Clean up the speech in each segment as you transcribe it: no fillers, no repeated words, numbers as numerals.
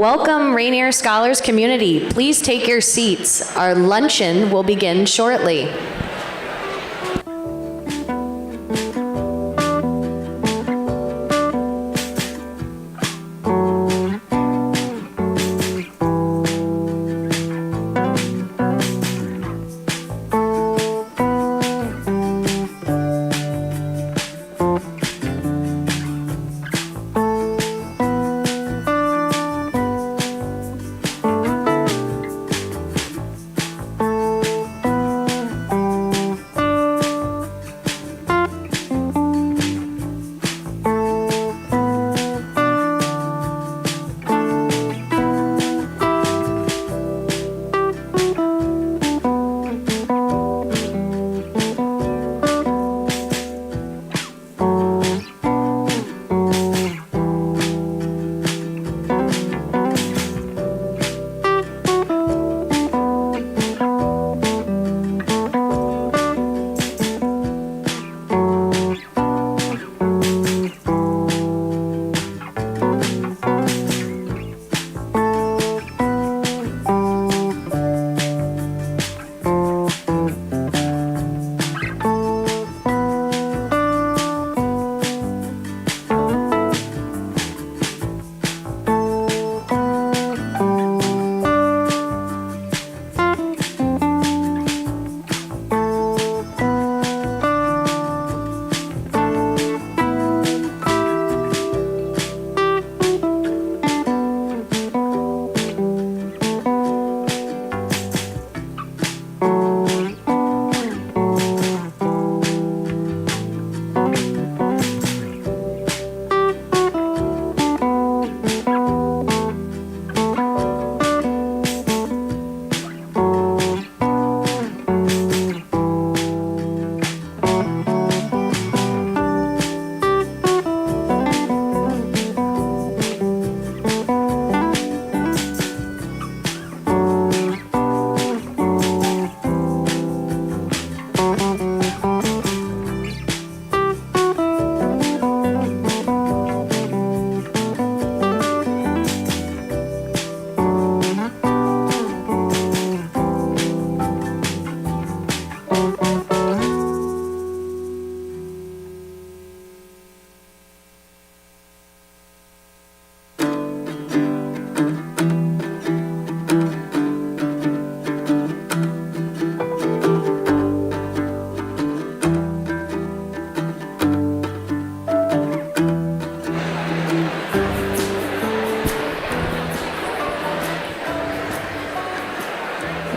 Welcome, Rainier Scholars community. Please take your seats. Our luncheon will begin shortly.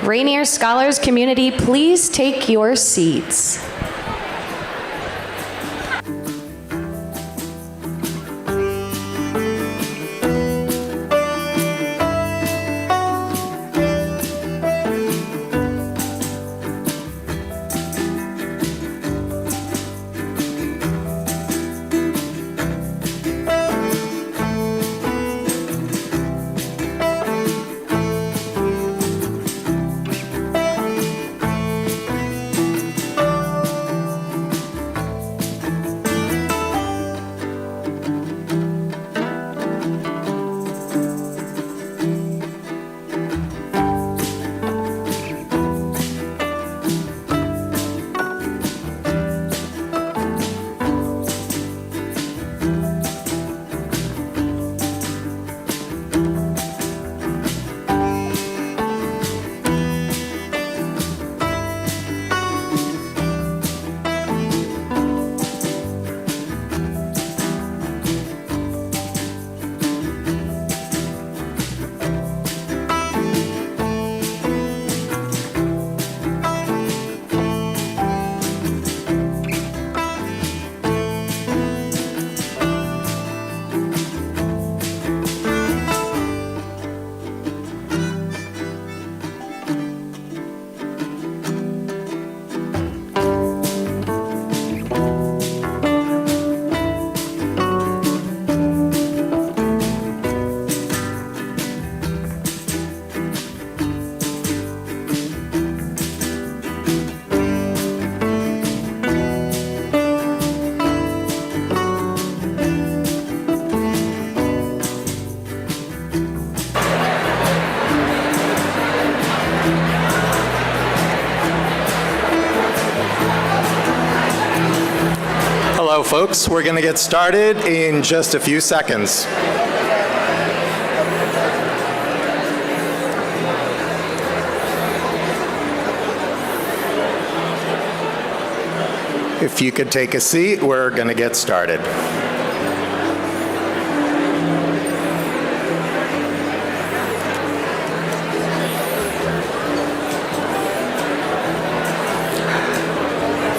Rainier Scholars community, please take your seats. Hello, folks. We're going to get started in just a few seconds. If you could take a seat, we're going to get started.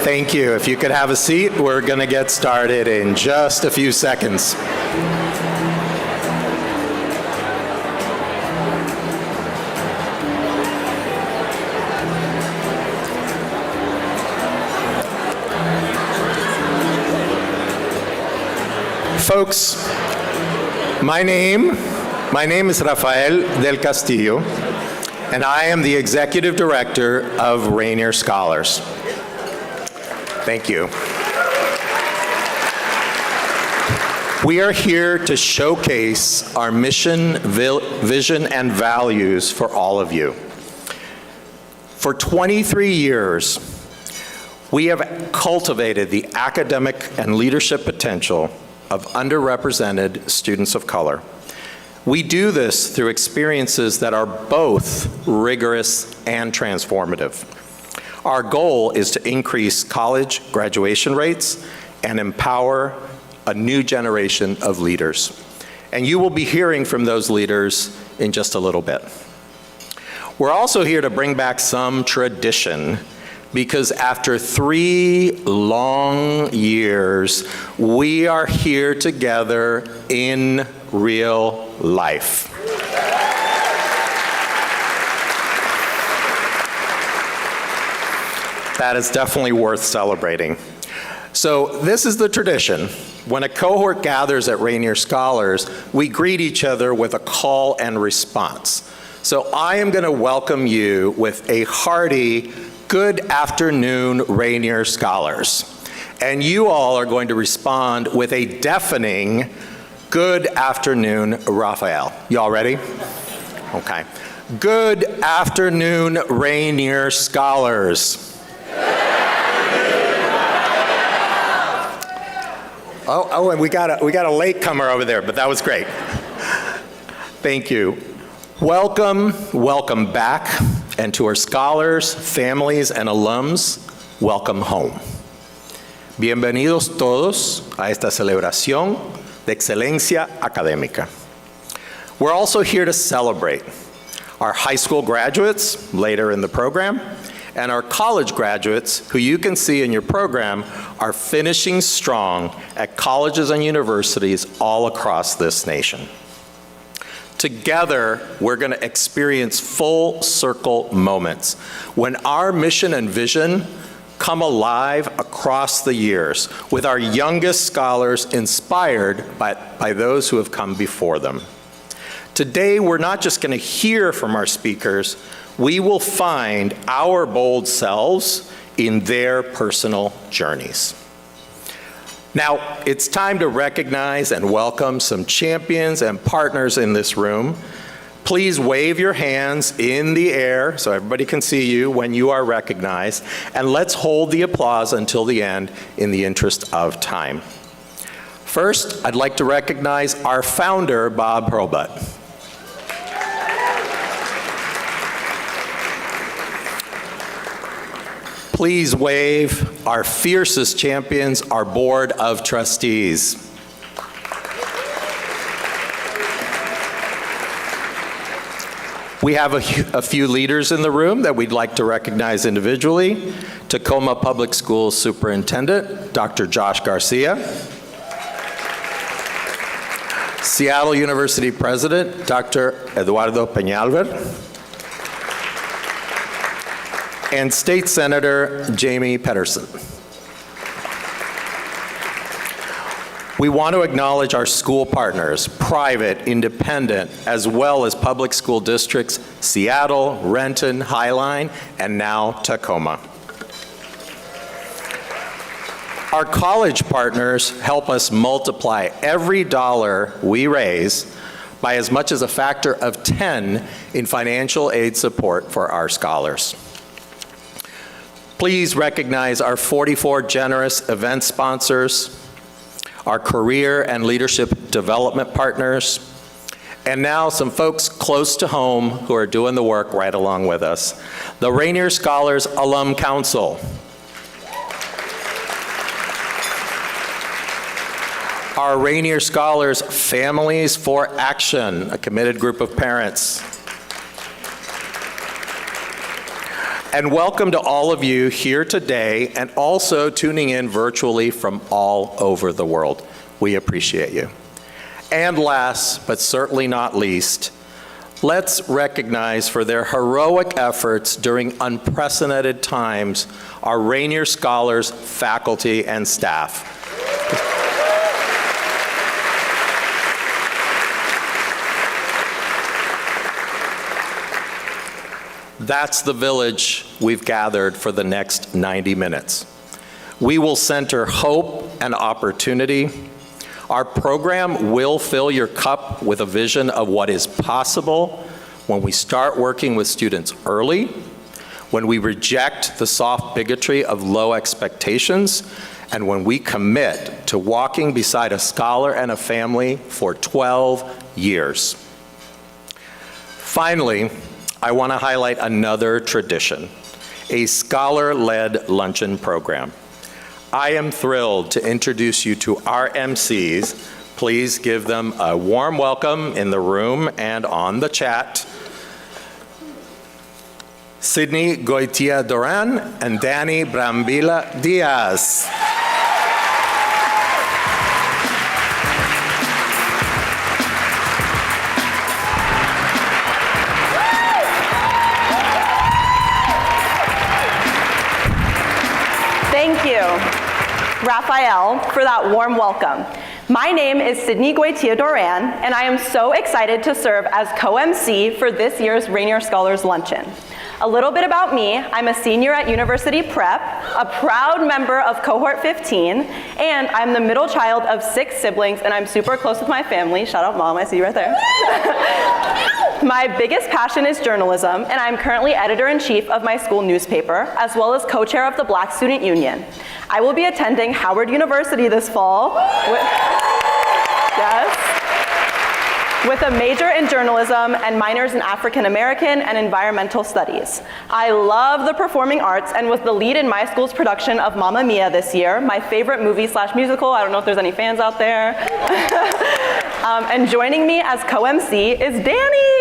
Thank you. If you could have a seat, we're going to get started in just a few seconds. Folks, my name is Rafael del Castillo, and I am the Executive Director of Rainier Scholars. Thank you. We are here to showcase our mission, vision, and values for all of you. For 23 years, we have cultivated the academic and leadership potential of underrepresented students of color. We do this through experiences that are both rigorous and transformative. Our goal is to increase college graduation rates and empower a new generation of leaders. And you will be hearing from those leaders in just a little bit. We're also here to bring back some tradition, because after 3 long years, we are here together in real life. That is definitely worth celebrating. So this is the tradition. When a cohort gathers at Rainier Scholars, we greet each other with a call and response. So I am going to welcome you with a hearty, good afternoon, Rainier Scholars. And you all are going to respond with a deafening, good afternoon, Rafael. Y'all ready? Okay. Good afternoon, Rainier Scholars. Oh, and we got a latecomer over there, but that was great. Thank you. Welcome back, and to our scholars, families, and alums, welcome home. Bienvenidos todos a esta celebración de excelencia académica. We're also here to celebrate our high school graduates later in the program, and our college graduates, who you can see in your program, are finishing strong at colleges and universities all across this nation. Together, we're going to experience full circle moments when our mission and vision come alive across the years, with our youngest scholars inspired by those who have come before them. Today, we're not just going to hear from our speakers, we will find our bold selves in their personal journeys. Now, it's time to recognize and welcome some champions and partners in this room. Please wave your hands in the air so everybody can see you when you are recognized, and let's hold the applause until the end in the interest of time. First, I'd like to recognize our founder, Bob Hurlbut. Please wave our fiercest champions, our Board of Trustees. We have a few leaders in the room that we'd like to recognize individually. Tacoma Public Schools Superintendent, Dr. Josh Garcia. Seattle University President, Dr. Eduardo Peñalver. And State Senator Jamie Pedersen. We want to acknowledge our school partners, private, independent, as well as public school districts, Seattle, Renton, Highline, and now Tacoma. Our college partners help us multiply every dollar we raise by as much as a factor of 10 in financial aid support for our scholars. Please recognize our 44 generous event sponsors, our career and leadership development partners, and now some folks close to home who are doing the work right along with us. The Rainier Scholars Alum Council, our Rainier Scholars Families for Action, a committed group of parents. And welcome to all of you here today and also tuning in virtually from all over the world. We appreciate you. And last, but certainly not least, let's recognize for their heroic efforts during unprecedented times our Rainier Scholars faculty and staff. That's the village we've gathered for the next 90 minutes. We will center hope and opportunity. Our program will fill your cup with a vision of what is possible when we start working with students early, when we reject the soft bigotry of low expectations, and when we commit to walking beside a scholar and a family for 12 years. Finally, I want to highlight another tradition, a scholar-led luncheon program. I am thrilled to introduce you to our MCs. Please give them a warm welcome in the room and on the chat. Sydney Goitia Duran and Danny Brambila Diaz. Thank you, Raphael, for that warm welcome. My name is Sydney Goitia Doran, and I am so excited to serve as co-MC for this year's Rainier Scholars Luncheon. A little bit about me: I'm a senior at University Prep, a proud member of Cohort 15, and I'm the middle child of 6 siblings, and I'm super close with my family. Shout out Mom, I see you right there. My biggest passion is journalism, and I'm currently editor-in-chief of my school newspaper, as well as co-chair of the Black Student Union. I will be attending Howard University this fall with a major in journalism and minors in African American and environmental studies. I love the performing arts and was the lead in my school's production of Mamma Mia this year, my favorite movie/musical. I don't know if there's any fans out there. And joining me as co-MC is Danny.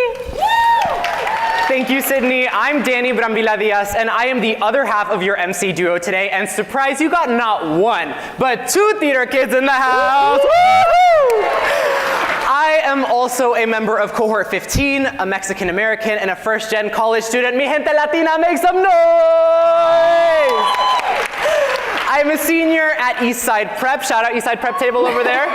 Thank you, Sydney. I'm Danny Brambila Diaz, and I am the other half of your MC duo today. And surprise, you got not one, but 2 theater kids in the house. Woo-hoo! I am also a member of Cohort 15, a Mexican American, and a first-gen college student. Mi gente latina, make some noise! I'm a senior at Eastside Prep. Shout out Eastside Prep table over there.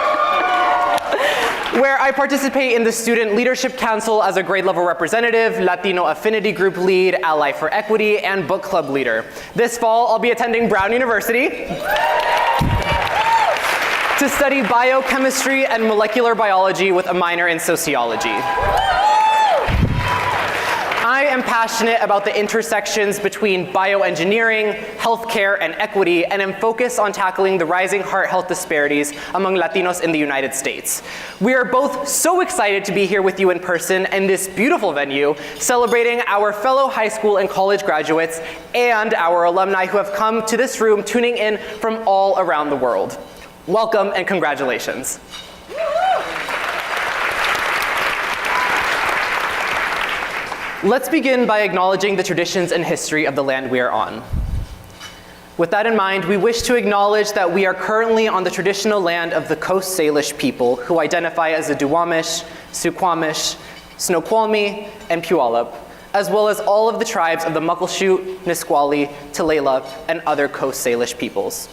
Where I participate in the Student Leadership Council as a grade level representative, Latino Affinity Group lead, Ally for Equity, and book club leader. This fall, I'll be attending Brown University to study biochemistry and molecular biology with a minor in sociology. I am passionate about the intersections between bioengineering, healthcare, and equity, and am focused on tackling the rising heart health disparities among Latinos in the United States. We are both so excited to be here with you in person in this beautiful venue, celebrating our fellow high school and college graduates and our alumni who have come to this room tuning in from all around the world. Welcome and congratulations. Let's begin by acknowledging the traditions and history of the land we are on. With that in mind, we wish to acknowledge that we are currently on the traditional land of the Coast Salish people, who identify as the Duwamish, Suquamish, Snoqualmie, and Puyallup, as well as all of the tribes of the Muckleshoot, Nisqually, Tulalip, and other Coast Salish peoples.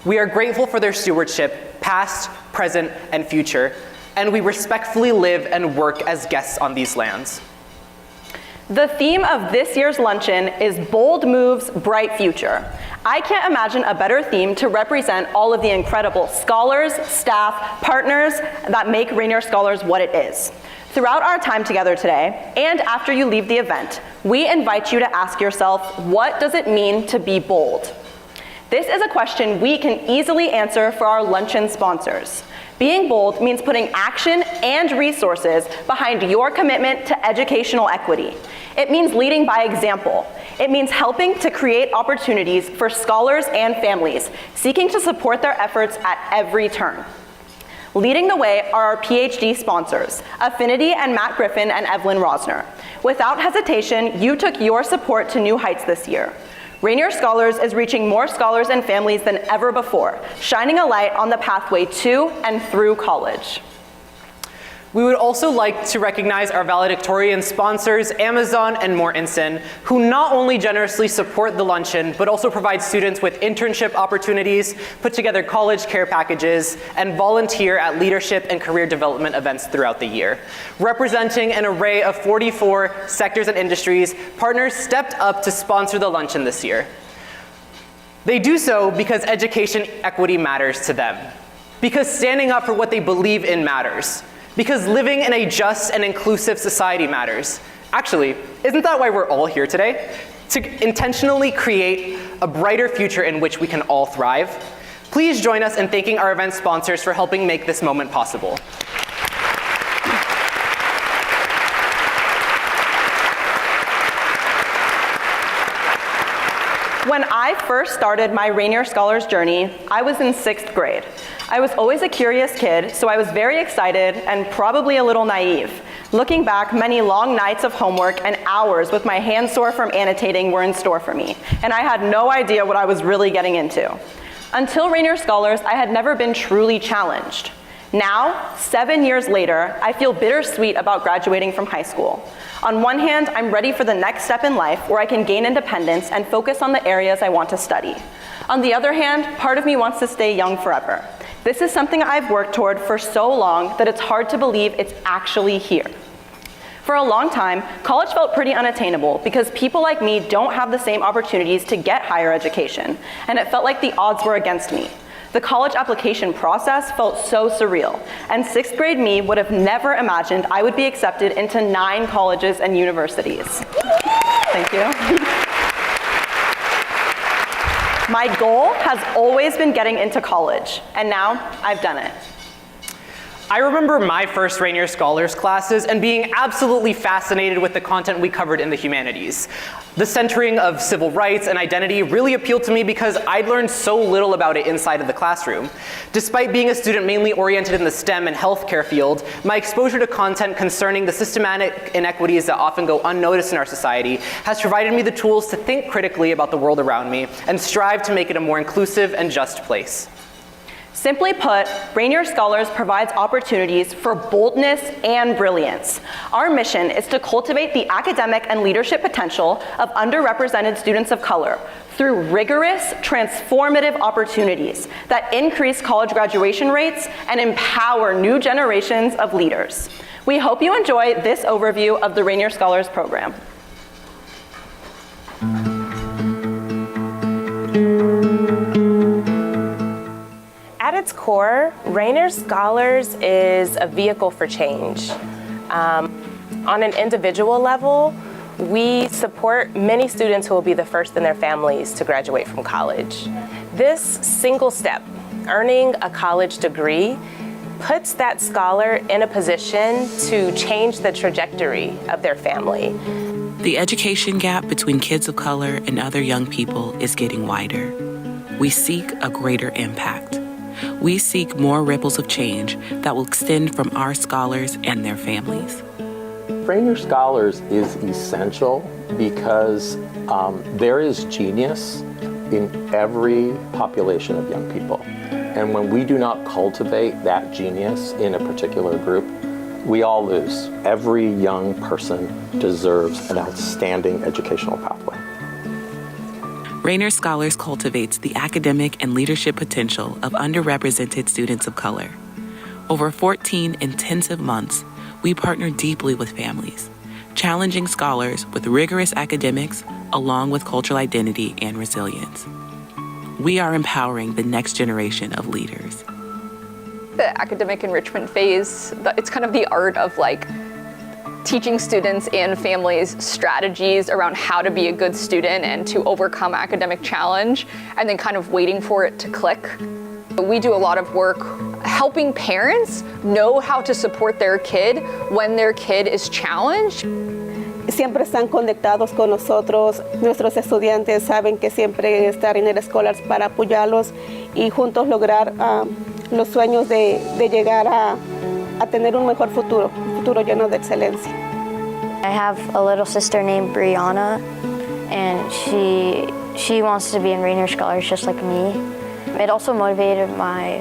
We are grateful for their stewardship, past, present, and future, and we respectfully live and work as guests on these lands. The theme of this year's luncheon is Bold Moves, Bright Future. I can't imagine a better theme to represent all of the incredible scholars, staff, partners that make Rainier Scholars what it is. Throughout our time together today, and after you leave the event, we invite you to ask yourself, what does it mean to be bold? This is a question we can easily answer for our luncheon sponsors. Being bold means putting action and resources behind your commitment to educational equity. It means leading by example. It means helping to create opportunities for scholars and families, seeking to support their efforts at every turn. Leading the way are our PhD sponsors, Affinity and Matt Griffin and Evelyn Rosner. Without hesitation, you took your support to new heights this year. Rainier Scholars is reaching more scholars and families than ever before, shining a light on the pathway to and through college. We would also like to recognize our valedictorian sponsors, Amazon and Mortensen, who not only generously support the luncheon, but also provide students with internship opportunities, put together college care packages, and volunteer at leadership and career development events throughout the year. Representing an array of 44 sectors and industries, partners stepped up to sponsor the luncheon this year. They do so because education equity matters to them, because standing up for what they believe in matters, because living in a just and inclusive society matters. Actually, isn't that why we're all here today? To intentionally create a brighter future in which we can all thrive? Please join us in thanking our event sponsors for helping make this moment possible. When I first started my Rainier Scholars journey, I was in 6th grade. I was always a curious kid, so I was very excited and probably a little naive. Looking back, many long nights of homework and hours with my hands sore from annotating were in store for me, and I had no idea what I was really getting into. Until Rainier Scholars, I had never been truly challenged. Now, 7 years later, I feel bittersweet about graduating from high school. On one hand, I'm ready for the next step in life where I can gain independence and focus on the areas I want to study. On the other hand, part of me wants to stay young forever. This is something I've worked toward for so long that it's hard to believe it's actually here. For a long time, college felt pretty unattainable because people like me don't have the same opportunities to get higher education, and it felt like the odds were against me. The college application process felt so surreal, and 6th grade me would have never imagined I would be accepted into 9 colleges and universities. Thank you. My goal has always been getting into college, and now I've done it. I remember my first Rainier Scholars classes and being absolutely fascinated with the content we covered in the humanities. The centering of civil rights and identity really appealed to me because I'd learned so little about it inside of the classroom. Despite being a student mainly oriented in the STEM and healthcare field, my exposure to content concerning the systematic inequities that often go unnoticed in our society has provided me the tools to think critically about the world around me and strive to make it a more inclusive and just place. Simply put, Rainier Scholars provides opportunities for boldness and brilliance. Our mission is to cultivate the academic and leadership potential of underrepresented students of color through rigorous, transformative opportunities that increase college graduation rates and empower new generations of leaders. We hope you enjoy this overview of the Rainier Scholars program. At its core, Rainier Scholars is a vehicle for change. On an individual level, we support many students who will be the first in their families to graduate from college. This single step, earning a college degree, puts that scholar in a position to change the trajectory of their family. The education gap between kids of color and other young people is getting wider. We seek a greater impact. We seek more ripples of change that will extend from our scholars and their families. Rainier Scholars is essential because there is genius in every population of young people. And when we do not cultivate that genius in a particular group, we all lose. Every young person deserves an outstanding educational pathway. Rainier Scholars cultivates the academic and leadership potential of underrepresented students of color. Over 14 intensive months, we partner deeply with families, challenging scholars with rigorous academics along with cultural identity and resilience. We are empowering the next generation of leaders. The academic enrichment phase, it's kind of the art of like teaching students and families strategies around how to be a good student and to overcome academic challenge, and then kind of waiting for it to click. We do a lot of work helping parents know how to support their kid when their kid is challenged. Siempre están conectados con nosotros. Nuestros estudiantes saben que siempre está Rainier Scholars para apoyarlos y juntos lograr los sueños de llegar a tener un mejor futuro, un futuro lleno de excelencia. I have a little sister named Brianna, and she wants to be in Rainier Scholars just like me. It also motivated my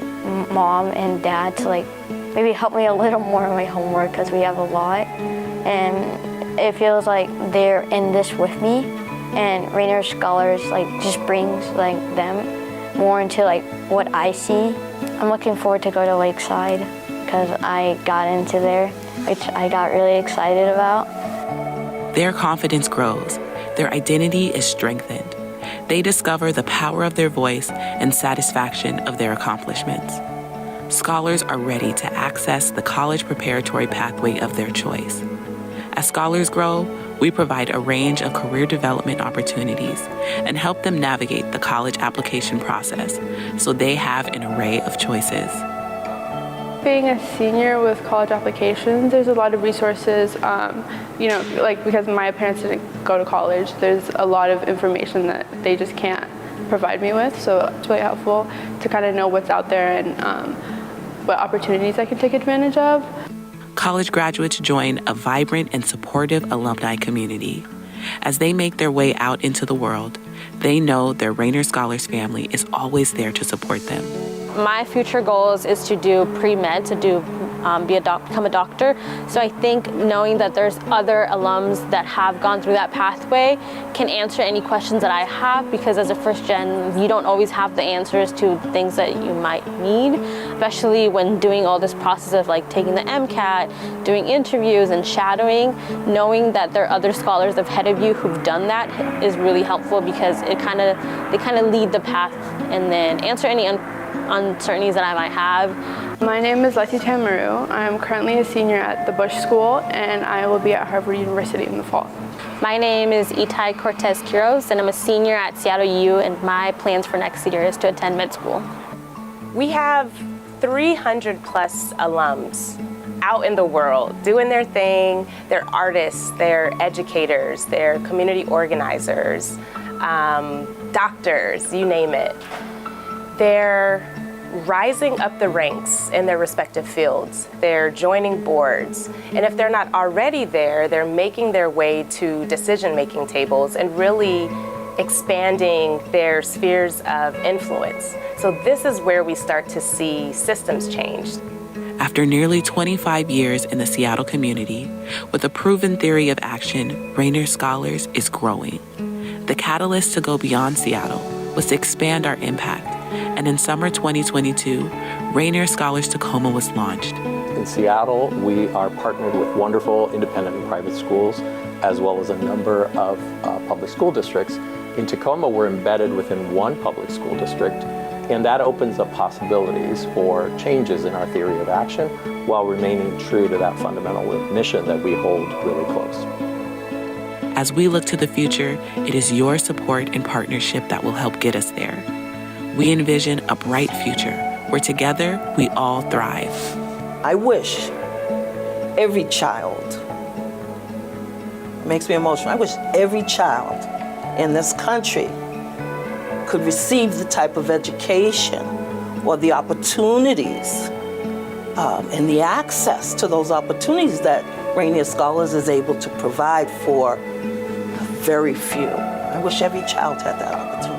mom and dad to like maybe help me a little more on my homework because we have a lot, and it feels like they're in this with me, and Rainier Scholars like just brings like them more into like what I see. I'm looking forward to go to Lakeside because I got into there, which I got really excited about. Their confidence grows, their identity is strengthened. They discover the power of their voice and satisfaction of their accomplishments. Scholars are ready to access the college preparatory pathway of their choice. As scholars grow, we provide a range of career development opportunities and help them navigate the college application process so they have an array of choices. Being a senior with college applications, there's a lot of resources, like because my parents didn't go to college, there's a lot of information that they just can't provide me with, so it's really helpful to kind of know what's out there and what opportunities I can take advantage of. College graduates join a vibrant and supportive alumni community. As they make their way out into the world, they know their Rainier Scholars family is always there to support them. My future goals is to do pre-med, to become a doctor. So I think knowing that there's other alums that have gone through that pathway can answer any questions that I have, because as a first gen, you don't always have the answers to things that you might need, especially when doing all this process of like taking the MCAT, doing interviews and shadowing. Knowing that there are other scholars ahead of you who've done that is really helpful, because they kind of lead the path and then answer any uncertainties that I might have. My name is Leti Tamaru. I'm currently a senior at the Bush School, and I will be at Harvard University in the fall. My name is Itai Cortez Quiros, and I'm a senior at Seattle U, and my plans for next year is to attend med school. We have 300 plus alums out in the world doing their thing. They're artists, they're educators, they're community organizers, doctors, you name it. They're rising up the ranks in their respective fields. They're joining boards. And if they're not already there, they're making their way to decision-making tables and really expanding their spheres of influence. So this is where we start to see systems change. After nearly 25 years in the Seattle community, with a proven theory of action, Rainier Scholars is growing. The catalyst to go beyond Seattle was to expand our impact. And in summer 2022, Rainier Scholars Tacoma was launched. In Seattle, we are partnered with wonderful independent and private schools, as well as a number of public school districts. In Tacoma, we're embedded within one public school district, and that opens up possibilities for changes in our theory of action while remaining true to that fundamental mission that we hold really close. As we look to the future, it is your support and partnership that will help get us there. We envision a bright future where together we all thrive. I wish every child, it makes me emotional, I wish every child in this country could receive the type of education or the opportunities and the access to those opportunities that Rainier Scholars is able to provide for very few. I wish every child had that opportunity.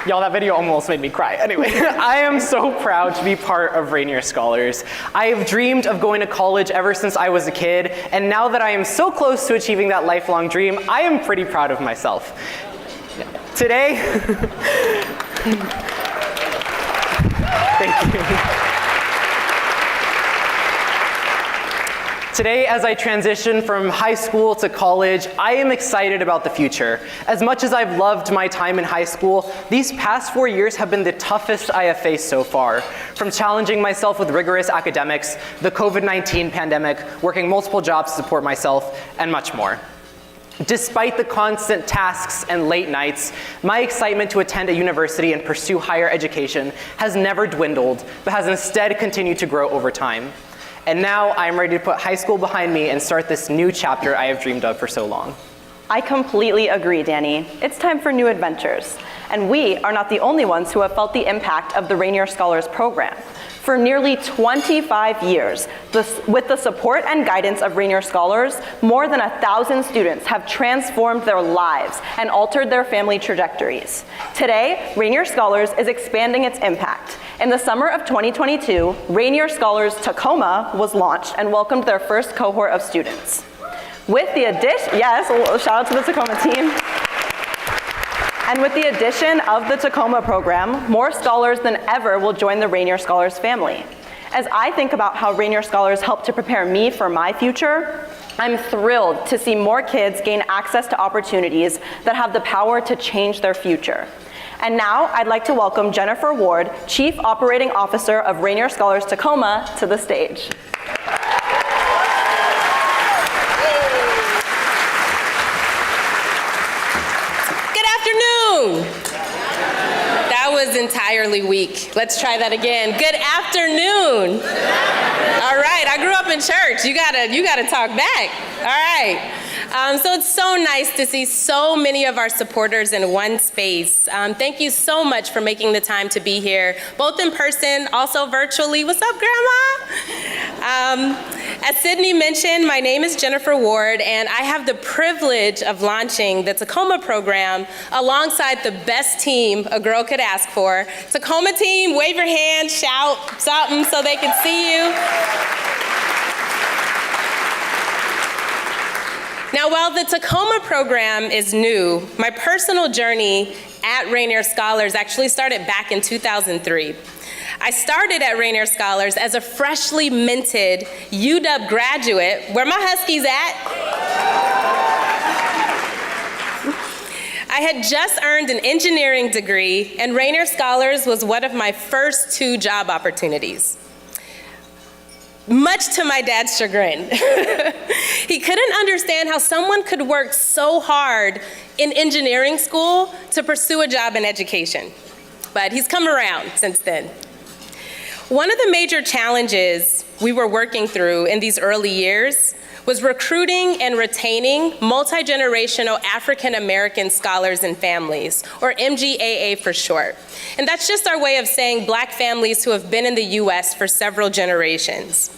Y'all, that video almost made me cry. Anyway, I am so proud to be part of Rainier Scholars. I have dreamed of going to college ever since I was a kid, and now that I am so close to achieving that lifelong dream, I am pretty proud of myself. Today, thank you. Today, as I transition from high school to college, I am excited about the future. As much as I've loved my time in high school, these past 4 years have been the toughest I have faced so far. From challenging myself with rigorous academics, the COVID-19 pandemic, working multiple jobs to support myself, and much more. Despite the constant tasks and late nights, my excitement to attend a university and pursue higher education has never dwindled, but has instead continued to grow over time. And now I'm ready to put high school behind me and start this new chapter I have dreamed of for so long. I completely agree, Danny. It's time for new adventures. And we are not the only ones who have felt the impact of the Rainier Scholars program. For nearly 25 years, with the support and guidance of Rainier Scholars, more than 1,000 students have transformed their lives and altered their family trajectories. Today, Rainier Scholars is expanding its impact. In the summer of 2022, Rainier Scholars Tacoma was launched and welcomed their first cohort of students. With the addition, yes, shout out to the Tacoma team. And with the addition of the Tacoma program, more scholars than ever will join the Rainier Scholars family. As I think about how Rainier Scholars helped to prepare me for my future, I'm thrilled to see more kids gain access to opportunities that have the power to change their future. And now I'd like to welcome Jennifer Ward, Chief Operating Officer of Rainier Scholars Tacoma, to the stage. That was entirely weak. Let's try that again. Good afternoon. All right, I grew up in church. You gotta talk back. All right. So it's so nice to see so many of our supporters in one space. Thank you so much for making the time to be here, both in person, also virtually. What's up, Grandma? As Sydney mentioned, my name is Jennifer Ward, and I have the privilege of launching the Tacoma program alongside the best team a girl could ask for. Tacoma team, wave your hand, shout something so they can see you. Now, while the Tacoma program is new, my personal journey at Rainier Scholars actually started back in 2003. I started at Rainier Scholars as a freshly minted UW graduate. Where my Huskies at? I had just earned an engineering degree, and Rainier Scholars was one of my first 2 job opportunities. Much to my dad's chagrin. He couldn't understand how someone could work so hard in engineering school to pursue a job in education. But he's come around since then. One of the major challenges we were working through in these early years was recruiting and retaining multi-generational African American scholars and families, or MGAA for short. And that's just our way of saying Black families who have been in the US for several generations.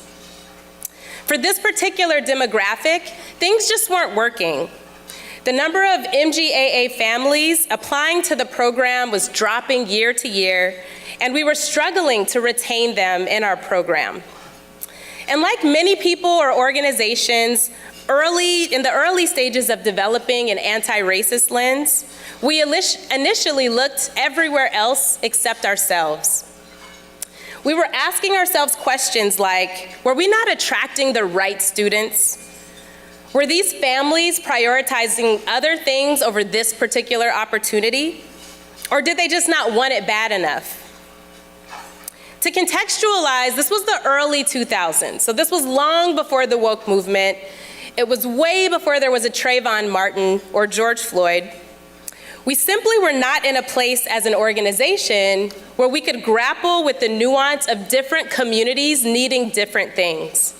For this particular demographic, things just weren't working. The number of MGAA families applying to the program was dropping year to year, and we were struggling to retain them in our program. And like many people or organizations, in the early stages of developing an anti-racist lens, we initially looked everywhere else except ourselves. We were asking ourselves questions like, were we not attracting the right students? Were these families prioritizing other things over this particular opportunity? Or did they just not want it bad enough? To contextualize, this was the early 2000s, so this was long before the woke movement. It was way before there was a Trayvon Martin or George Floyd. We simply were not in a place as an organization where we could grapple with the nuance of different communities needing different things.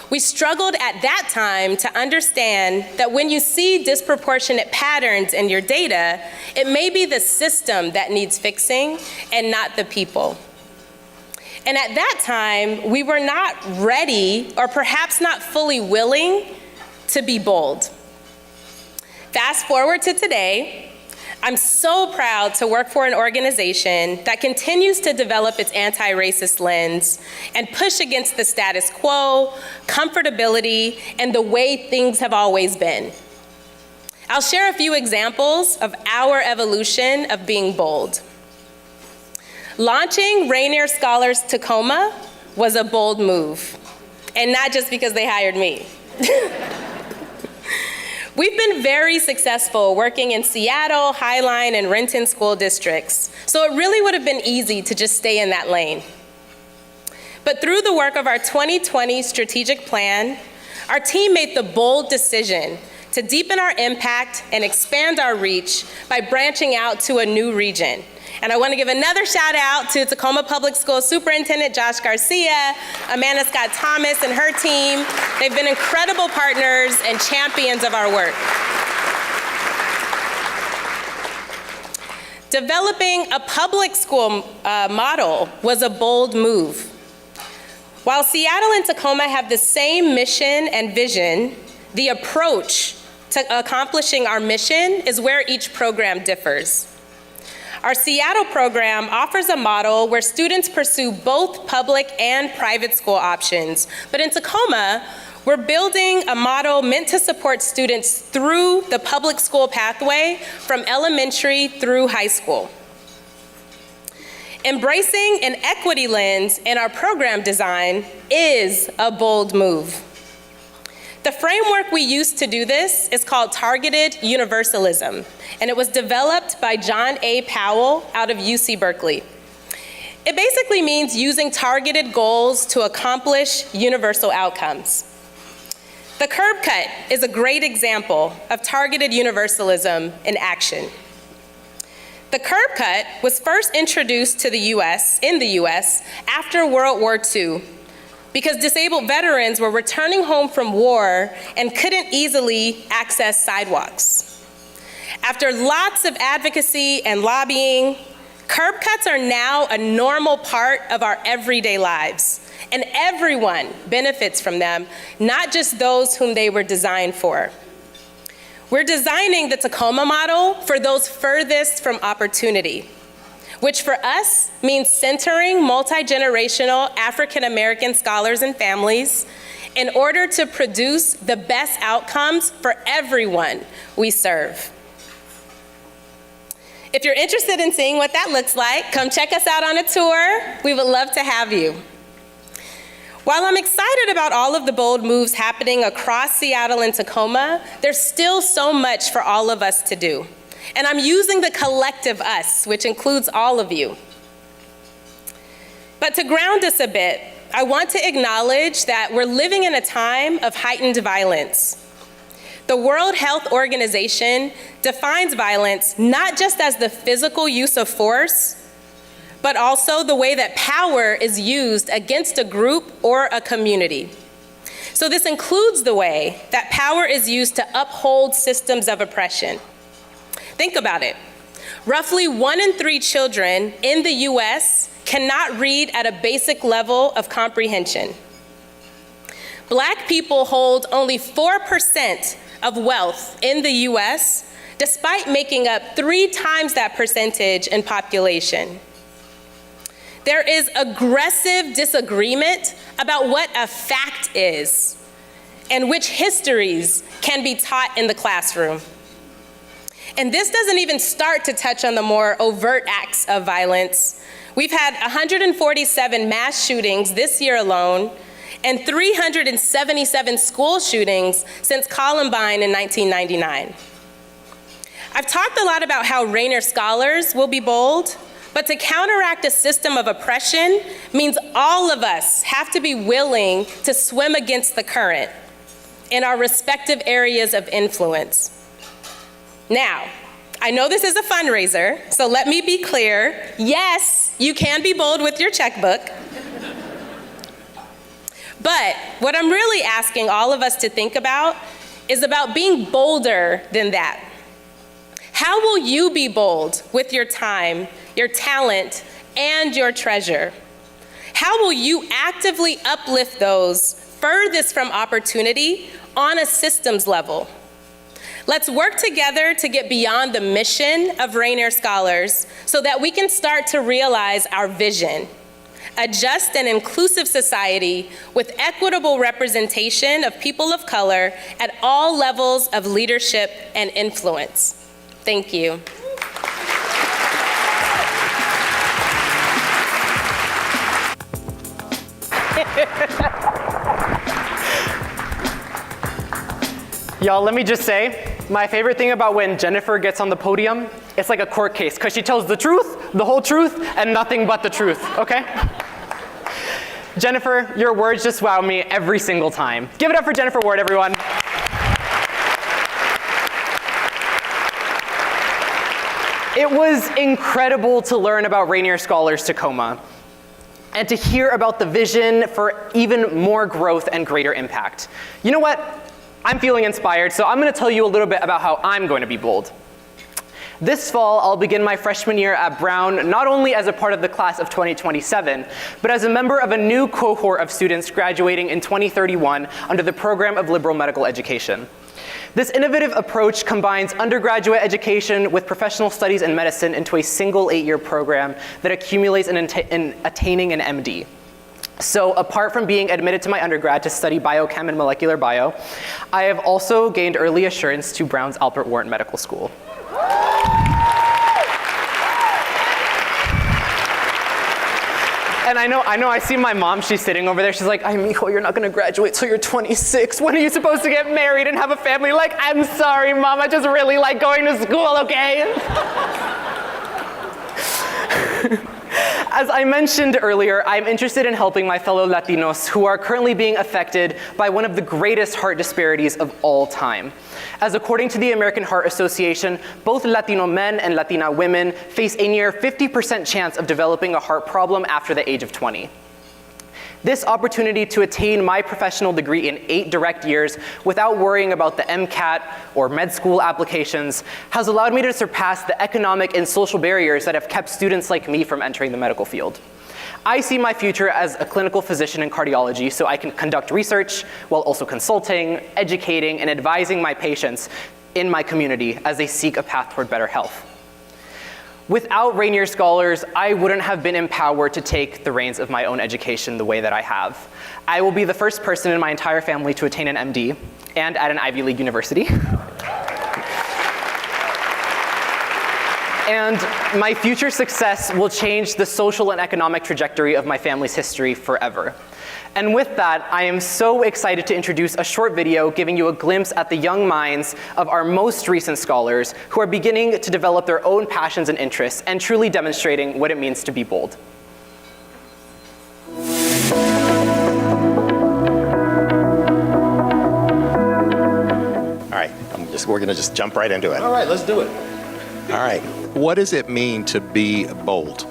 We struggled at that time to understand that when you see disproportionate patterns in your data, it may be the system that needs fixing and not the people. And at that time, we were not ready, or perhaps not fully willing, to be bold. Fast forward to today, I'm so proud to work for an organization that continues to develop its anti-racist lens and push against the status quo, comfortability, and the way things have always been. I'll share a few examples of our evolution of being bold. Launching Rainier Scholars Tacoma was a bold move, and not just because they hired me. We've been very successful working in Seattle, Highline, and Renton school districts, so it really would have been easy to just stay in that lane. But through the work of our 2020 strategic plan, our team made the bold decision to deepen our impact and expand our reach by branching out to a new region. And I want to give another shout out to Tacoma Public Schools Superintendent Josh Garcia, Amanda Scott Thomas and her team. They've been incredible partners and champions of our work. Developing a public school model was a bold move. While Seattle and Tacoma have the same mission and vision, the approach to accomplishing our mission is where each program differs. Our Seattle program offers a model where students pursue both public and private school options. But in Tacoma, we're building a model meant to support students through the public school pathway from elementary through high school. Embracing an equity lens in our program design is a bold move. The framework we use to do this is called targeted universalism, and it was developed by John A. Powell out of UC Berkeley. It basically means using targeted goals to accomplish universal outcomes. The curb cut is a great example of targeted universalism in action. The curb cut was first introduced to the US, in the US, after World War II, because disabled veterans were returning home from war and couldn't easily access sidewalks. After lots of advocacy and lobbying, curb cuts are now a normal part of our everyday lives, and everyone benefits from them, not just those whom they were designed for. We're designing the Tacoma model for those furthest from opportunity, which for us means centering multi-generational African-American scholars and families in order to produce the best outcomes for everyone we serve. If you're interested in seeing what that looks like, come check us out on a tour. We would love to have you. While I'm excited about all of the bold moves happening across Seattle and Tacoma, there's still so much for all of us to do. And I'm using the collective us, which includes all of you. But to ground us a bit, I want to acknowledge that we're living in a time of heightened violence. The World Health Organization defines violence not just as the physical use of force, but also the way that power is used against a group or a community. So this includes the way that power is used to uphold systems of oppression. Think about it. Roughly 1 in 3 children in the US cannot read at a basic level of comprehension. Black people hold only 4% of wealth in the US, despite making up 3 times that percentage in population. There is aggressive disagreement about what a fact is and which histories can be taught in the classroom. And this doesn't even start to touch on the more overt acts of violence. We've had 147 mass shootings this year alone and 377 school shootings since Columbine in 1999. I've talked a lot about how Rainier Scholars will be bold, but to counteract a system of oppression means all of us have to be willing to swim against the current in our respective areas of influence. Now, I know this is a fundraiser, so let me be clear. Yes, you can be bold with your checkbook. But what I'm really asking all of us to think about is about being bolder than that. How will you be bold with your time, your talent, and your treasure? How will you actively uplift those furthest from opportunity on a systems level? Let's work together to get beyond the mission of Rainier Scholars so that we can start to realize our vision. A just and inclusive society with equitable representation of people of color at all levels of leadership and influence. Thank you. Y'all, let me just say, my favorite thing about when Jennifer gets on the podium, it's like a court case, because she tells the truth, the whole truth, and nothing but the truth, okay? Jennifer, your words just wow me every single time. Give it up for Jennifer Ward, everyone. It was incredible to learn about Rainier Scholars Tacoma and to hear about the vision for even more growth and greater impact. You know what? I'm feeling inspired, so I'm going to tell you a little bit about how I'm going to be bold. This fall, I'll begin my freshman year at Brown, not only as a part of the class of 2027, but as a member of a new cohort of students graduating in 2031 under the program of liberal medical education. This innovative approach combines undergraduate education with professional studies in medicine into a single 8-year program that accumulates in attaining an MD. So apart from being admitted to my undergrad to study biochem and molecular bio, I have also gained early assurance to Brown's Albert Warren Medical School. And I know, I see my mom, she's sitting over there, she's like, ay, mijo, you're not gonna graduate till you're 26. When are you supposed to get married and have a family? Like, I'm sorry, Mom, I just really like going to school, okay? As I mentioned earlier, I'm interested in helping my fellow Latinos who are currently being affected by one of the greatest heart disparities of all time. As according to the American Heart Association, both Latino men and Latina women face a near 50% chance of developing a heart problem after the age of 20. This opportunity to attain my professional degree in 8 direct years without worrying about the MCAT or med school applications has allowed me to surpass the economic and social barriers that have kept students like me from entering the medical field. I see my future as a clinical physician in cardiology, so I can conduct research while also consulting, educating, and advising my patients in my community as they seek a path toward better health. Without Rainier Scholars, I wouldn't have been empowered to take the reins of my own education the way that I have. I will be the first person in my entire family to attain an MD, and at an Ivy League university. And my future success will change the social and economic trajectory of my family's history forever. And with that, I am so excited to introduce a short video giving you a glimpse at the young minds of our most recent scholars who are beginning to develop their own passions and interests and truly demonstrating what it means to be bold. All right, we're gonna just jump right into it. All right, let's do it. All right, what does it mean to be bold?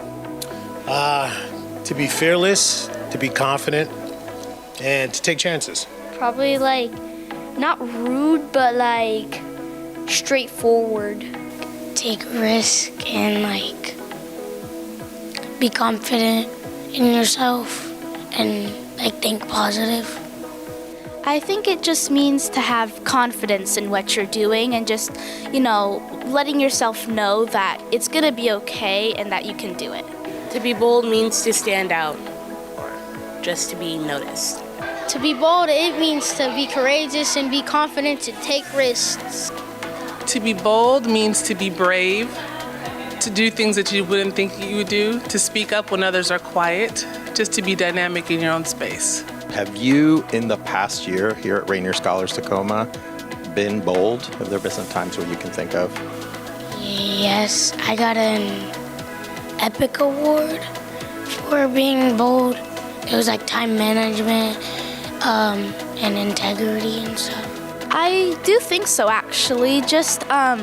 To be fearless, to be confident, and to take chances. Probably like, not rude, but like straightforward. Take risk and like be confident in yourself and like think positive. I think it just means to have confidence in what you're doing and just, you know, letting yourself know that it's gonna be okay and that you can do it. To be bold means to stand out or just to be noticed. To be bold, it means to be courageous and be confident to take risks. To be bold means to be brave, to do things that you wouldn't think you would do, to speak up when others are quiet, just to be dynamic in your own space. Have you, in the past year here at Rainier Scholars Tacoma, been bold? Have there been some times where you can think of? Yes, I got an EPIC award for being bold. It was like time management and integrity and stuff. I do think so, actually. Just,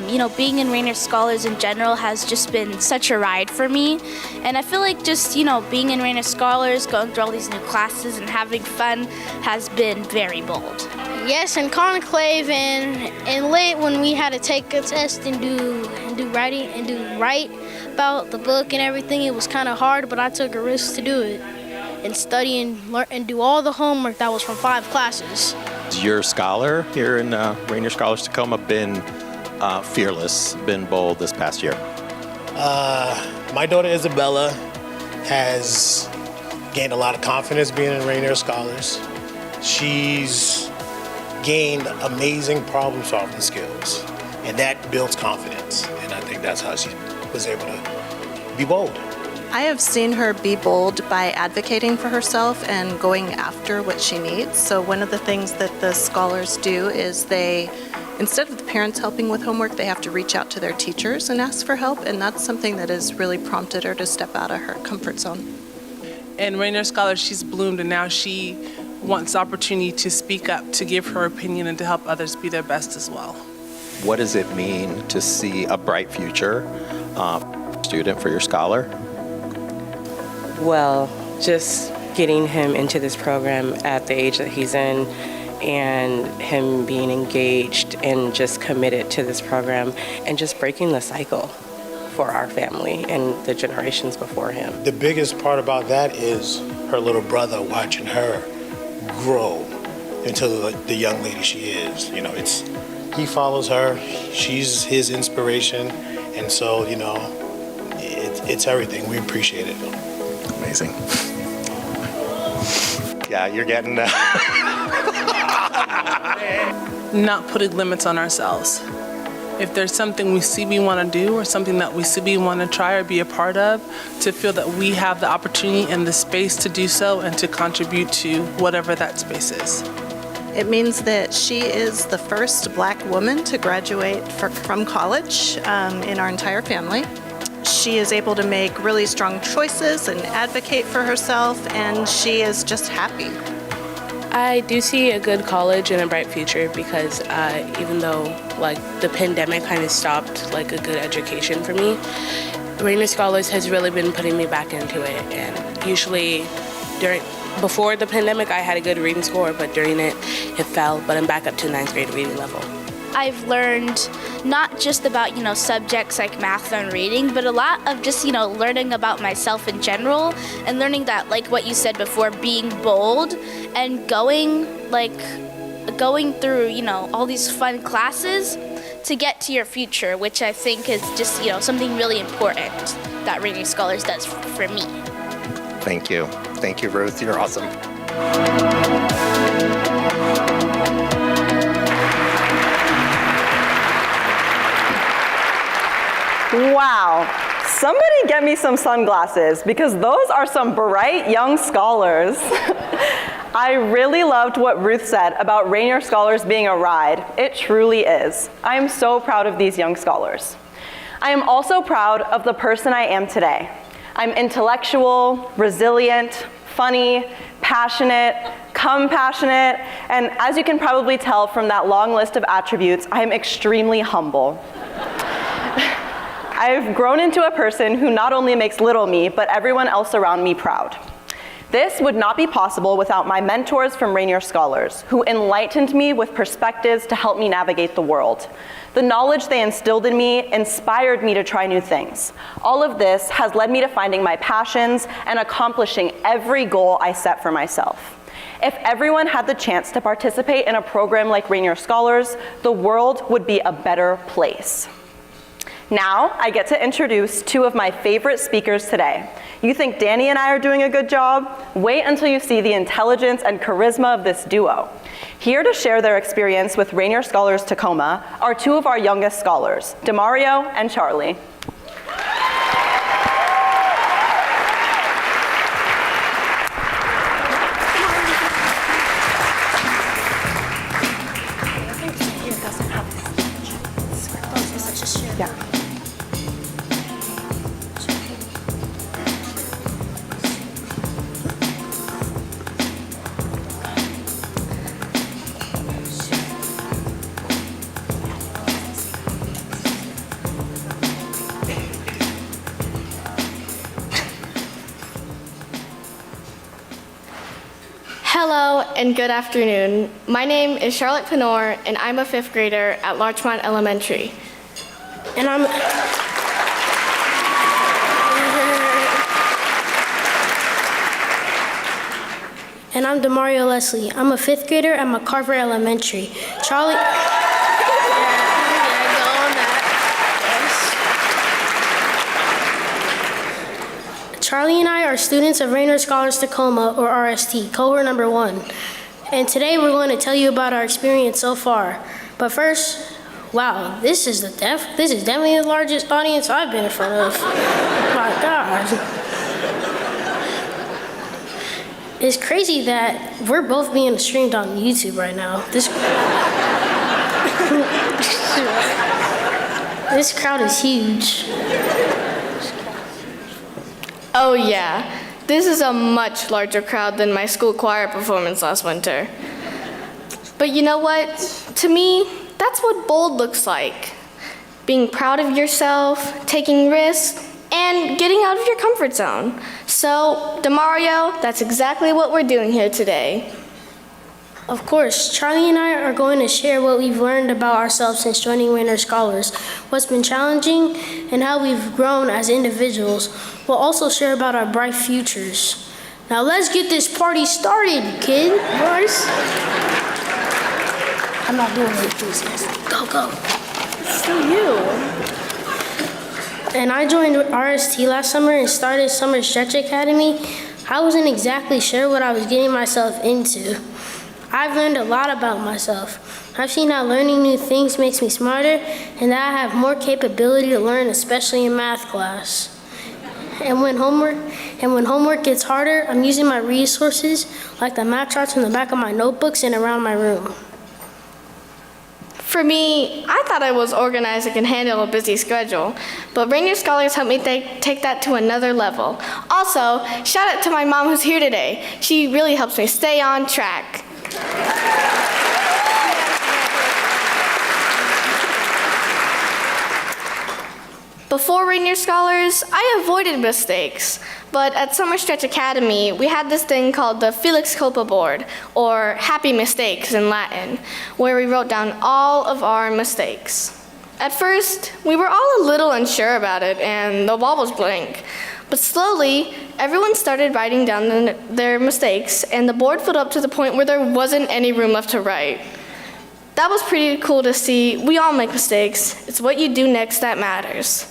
you know, being in Rainier Scholars in general has just been such a ride for me. And I feel like just, you know, being in Rainier Scholars, going through all these new classes and having fun has been very bold. Yes, in conclave and late when we had to take a test and do write about the book and everything, it was kind of hard, but I took a risk to do it and study and learn and do all the homework that was from 5 classes. Has your scholar here in Rainier Scholars Tacoma been fearless, been bold this past year? My daughter Isabella has gained a lot of confidence being in Rainier Scholars. She's gained amazing problem-solving skills, and that builds confidence. And I think that's how she was able to be bold. I have seen her be bold by advocating for herself and going after what she needs. So one of the things that the scholars do is they, instead of the parents helping with homework, they have to reach out to their teachers and ask for help, and that's something that has really prompted her to step out of her comfort zone. In Rainier Scholars, she's bloomed, and now she wants the opportunity to speak up, to give her opinion, and to help others be their best as well. What does it mean to see a bright future student for your scholar? Well, just getting him into this program at the age that he's in, and him being engaged and just committed to this program, and just breaking the cycle for our family and the generations before him. The biggest part about that is her little brother watching her grow into the young lady she is. You know, he follows her, she's his inspiration, and so, you know, it's everything. We appreciate it. Amazing. Yeah, you're getting Not putting limits on ourselves. If there's something we see we want to do or something that we see we want to try or be a part of, to feel that we have the opportunity and the space to do so and to contribute to whatever that space is. It means that she is the first Black woman to graduate from college in our entire family. She is able to make really strong choices and advocate for herself, and she is just happy. I do see a good college and a bright future because even though like the pandemic kind of stopped like a good education for me, Rainier Scholars has really been putting me back into it. And usually before the pandemic I had a good reading score, but during it fell, but I'm back up to 9th grade reading level. I've learned not just about, subjects like math and reading, but a lot of just, learning about myself in general and learning that, like what you said before, being bold and going through, all these fun classes to get to your future, which I think is just, something really important that Rainier Scholars does for me. Thank you. Thank you, Ruth. You're awesome. Wow, somebody get me some sunglasses because those are some bright young scholars. I really loved what Ruth said about Rainier Scholars being a ride. It truly is. I am so proud of these young scholars. I am also proud of the person I am today. I'm intellectual, resilient, funny, passionate, compassionate, and as you can probably tell from that long list of attributes, I am extremely humble. I've grown into a person who not only makes little me, but everyone else around me proud. This would not be possible without my mentors from Rainier Scholars, who enlightened me with perspectives to help me navigate the world. The knowledge they instilled in me inspired me to try new things. All of this has led me to finding my passions and accomplishing every goal I set for myself. If everyone had the chance to participate in a program like Rainier Scholars, the world would be a better place. Now, I get to introduce two of my favorite speakers today. You think Danny and I are doing a good job? Wait until you see the intelligence and charisma of this duo. Here to share their experience with Rainier Scholars Tacoma are two of our youngest scholars, Demario and Charlie. Hello and good afternoon. My name is Charlotte Penor and I'm a 5th grader at Larchmont Elementary. And I'm Demario Leslie. I'm a 5th grader at McCarver Elementary. Charlie. Charlie and I are students of Rainier Scholars Tacoma, or RST, cohort number 1. And today we're going to tell you about our experience so far. But first, wow, this is definitely the largest audience I've been in front of. My God. It's crazy that we're both being streamed on YouTube right now. This crowd is huge. Oh yeah, this is a much larger crowd than my school choir performance last winter. But you know what? To me, that's what bold looks like. Being proud of yourself, taking risks, and getting out of your comfort zone. So, DeMario, that's exactly what we're doing here today. Of course, Charlie and I are going to share what we've learned about ourselves since joining Rainier Scholars, what's been challenging, and how we've grown as individuals. We'll also share about our bright futures. Now let's get this party started, kid. Boys. I'm not doing it, please. Go, go. It's still you. And I joined RST last summer and started Summer Stretch Academy. I wasn't exactly sure what I was getting myself into. I've learned a lot about myself. I've seen how learning new things makes me smarter and that I have more capability to learn, especially in math class. And when homework gets harder, I'm using my resources like the math charts in the back of my notebooks and around my room. For me, I thought I was organized and could handle a busy schedule, but Rainier Scholars helped me take that to another level. Also, shout out to my mom who's here today. She really helps me stay on track. Before Rainier Scholars, I avoided mistakes, but at Summer Stretch Academy, we had this thing called the Felix Culpa board, or happy mistakes in Latin, where we wrote down all of our mistakes. At first, we were all a little unsure about it, and the wall was blank. But slowly, everyone started writing down their mistakes, and the board filled up to the point where there wasn't any room left to write. That was pretty cool to see. We all make mistakes. It's what you do next that matters.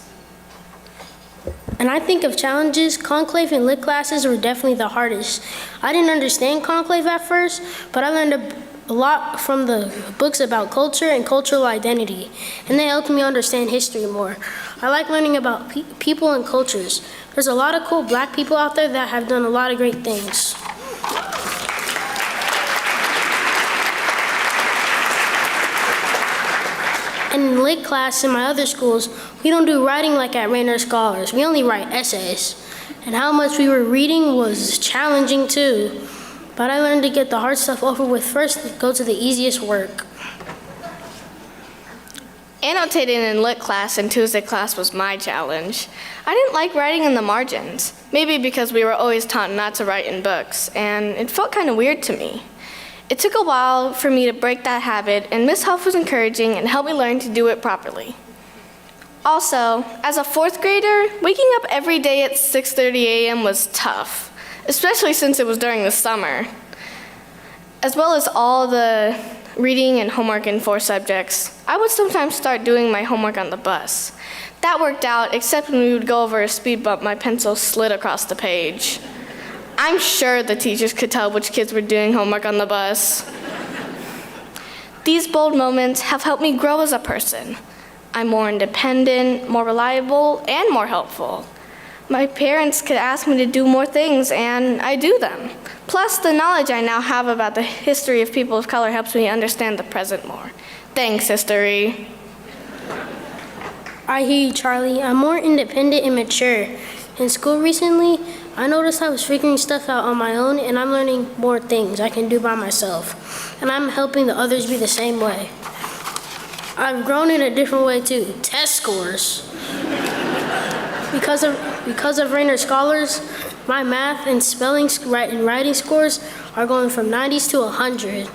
And I think of challenges, conclave and lit classes were definitely the hardest. I didn't understand conclave at first, but I learned a lot from the books about culture and cultural identity, and they helped me understand history more. I like learning about people and cultures. There's a lot of cool Black people out there that have done a lot of great things. And in lit class in my other schools, we don't do writing like at Rainier Scholars. We only write essays. And how much we were reading was challenging too. But I learned to get the hard stuff over with first and go to the easiest work. Annotating in lit class and Tuesday class was my challenge. I didn't like writing in the margins, maybe because we were always taught not to write in books, and it felt kind of weird to me. It took a while for me to break that habit, and Miss Huff was encouraging and helped me learn to do it properly. Also, as a 4th grader, waking up every day at 6:30 a.m. was tough, especially since it was during the summer, as well as all the reading and homework in 4 subjects. I would sometimes start doing my homework on the bus. That worked out, except when we would go over a speed bump, my pencil slid across the page. I'm sure the teachers could tell which kids were doing homework on the bus. These bold moments have helped me grow as a person. I'm more independent, more reliable, and more helpful. My parents could ask me to do more things, and I do them. Plus, the knowledge I now have about the history of people of color helps me understand the present more. Thanks, history. I hear you, Charlie. I'm more independent and mature. In school recently, I noticed I was figuring stuff out on my own, and I'm learning more things I can do by myself. And I'm helping the others be the same way. I've grown in a different way too. Test scores. Because of Rainier Scholars, my math and spelling and writing scores are going from 90s to 100.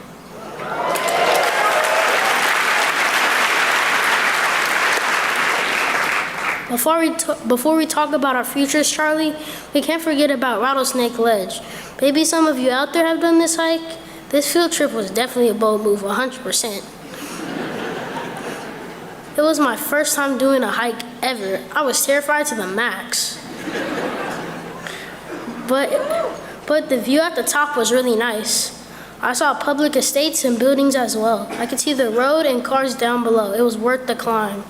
Before we talk about our futures, Charlie, we can't forget about Rattlesnake Ledge. Maybe some of you out there have done this hike. This field trip was definitely a bold move, 100%. It was my first time doing a hike ever. I was terrified to the max. but the view at the top was really nice. I saw public estates and buildings as well. I could see the road and cars down below. It was worth the climb.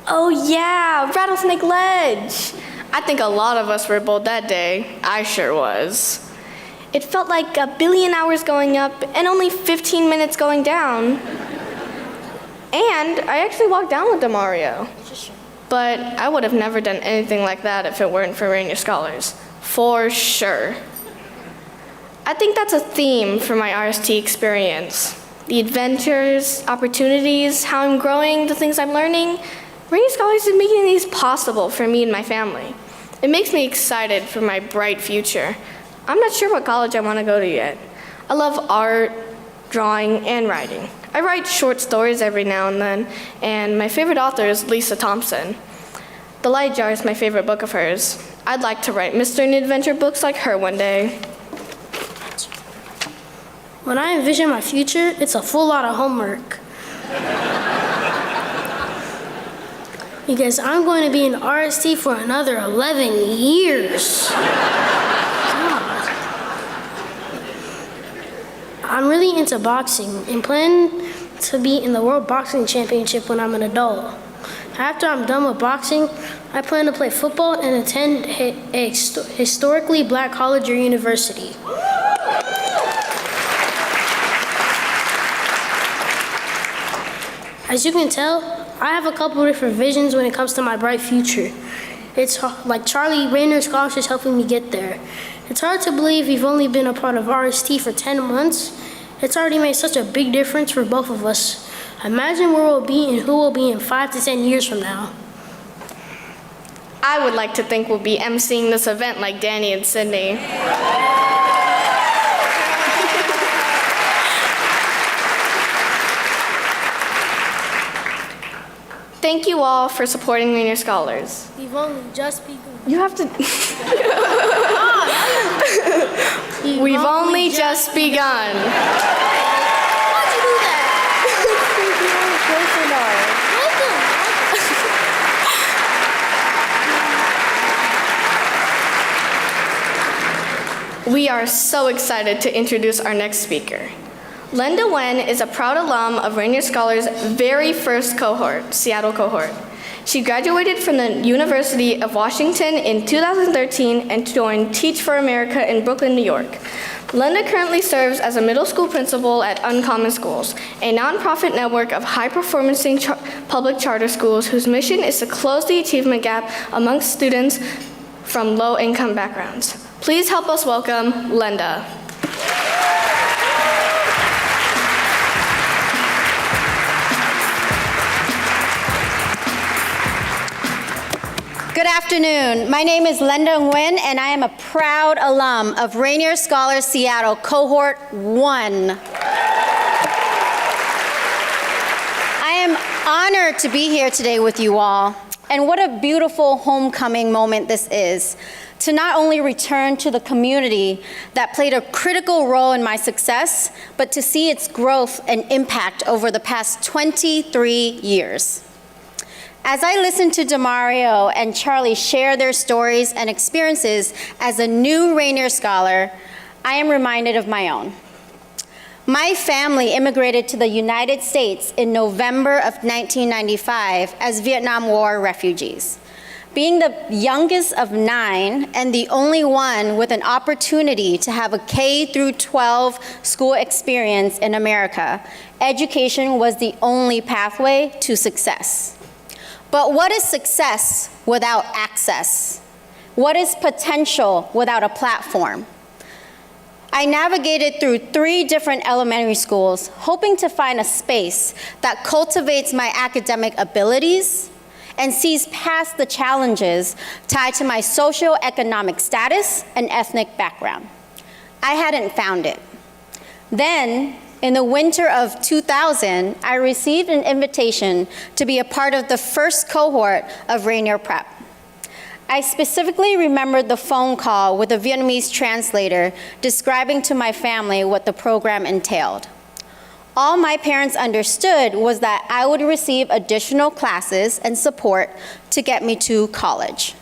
Oh yeah, Rattlesnake Ledge. I think a lot of us were bold that day. I sure was. It felt like 1 billion hours going up and only 15 minutes going down. And I actually walked down with Demario. But I would have never done anything like that if it weren't for Rainier Scholars. For sure. I think that's a theme for my RST experience. The adventures, opportunities, how I'm growing, the things I'm learning. Rainier Scholars is making these possible for me and my family. It makes me excited for my bright future. I'm not sure what college I want to go to yet. I love art, drawing, and writing. I write short stories every now and then, and my favorite author is Lisa Thompson. The Light Jar is my favorite book of hers. I'd like to write mystery and adventure books like her one day. When I envision my future, it's a full lot of homework. Because I'm going to be in RST for another 11 years. God. I'm really into boxing and plan to be in the World Boxing Championship when I'm an adult. After I'm done with boxing, I plan to play football and attend a historically black college or university. As you can tell, I have a couple different visions when it comes to my bright future. It's like Charlie, Rainier Scholars is helping me get there. It's hard to believe we've only been a part of RST for 10 months. It's already made such a big difference for both of us. Imagine where we'll be and who we'll be in 5 to 10 years from now. I would like to think we'll be emceeing this event like Danny and Sydney. Thank you all for supporting Rainier Scholars. We've only just begun. You have to... We've only just begun. Why'd you do that? We are so excited to introduce our next speaker. Linda Nguyen is a proud alum of Rainier Scholars' very first cohort, Seattle cohort. She graduated from the University of Washington in 2013 and joined Teach for America in Brooklyn, New York. Linda currently serves as a middle school principal at Uncommon Schools, a nonprofit network of high-performing public charter schools whose mission is to close the achievement gap amongst students from low-income backgrounds. Please help us welcome Linda. Good afternoon. My name is Linda Nguyen, and I am a proud alum of Rainier Scholars Seattle Cohort 1. I am honored to be here today with you all, and what a beautiful homecoming moment this is, to not only return to the community that played a critical role in my success, but to see its growth and impact over the past 23 years. As I listen to Demario and Charlie share their stories and experiences as a new Rainier Scholar, I am reminded of my own. My family immigrated to the United States in November of 1995 as Vietnam War refugees. Being the youngest of 9 and the only one with an opportunity to have a K-12 school experience in America, education was the only pathway to success. But what is success without access? What is potential without a platform? I navigated through 3 different elementary schools, hoping to find a space that cultivates my academic abilities and sees past the challenges tied to my socioeconomic status and ethnic background. I hadn't found it. Then, in the winter of 2000, I received an invitation to be a part of the first cohort of Rainier Prep. I specifically remembered the phone call with a Vietnamese translator describing to my family what the program entailed. All my parents understood was that I would receive additional classes and support to get me to college.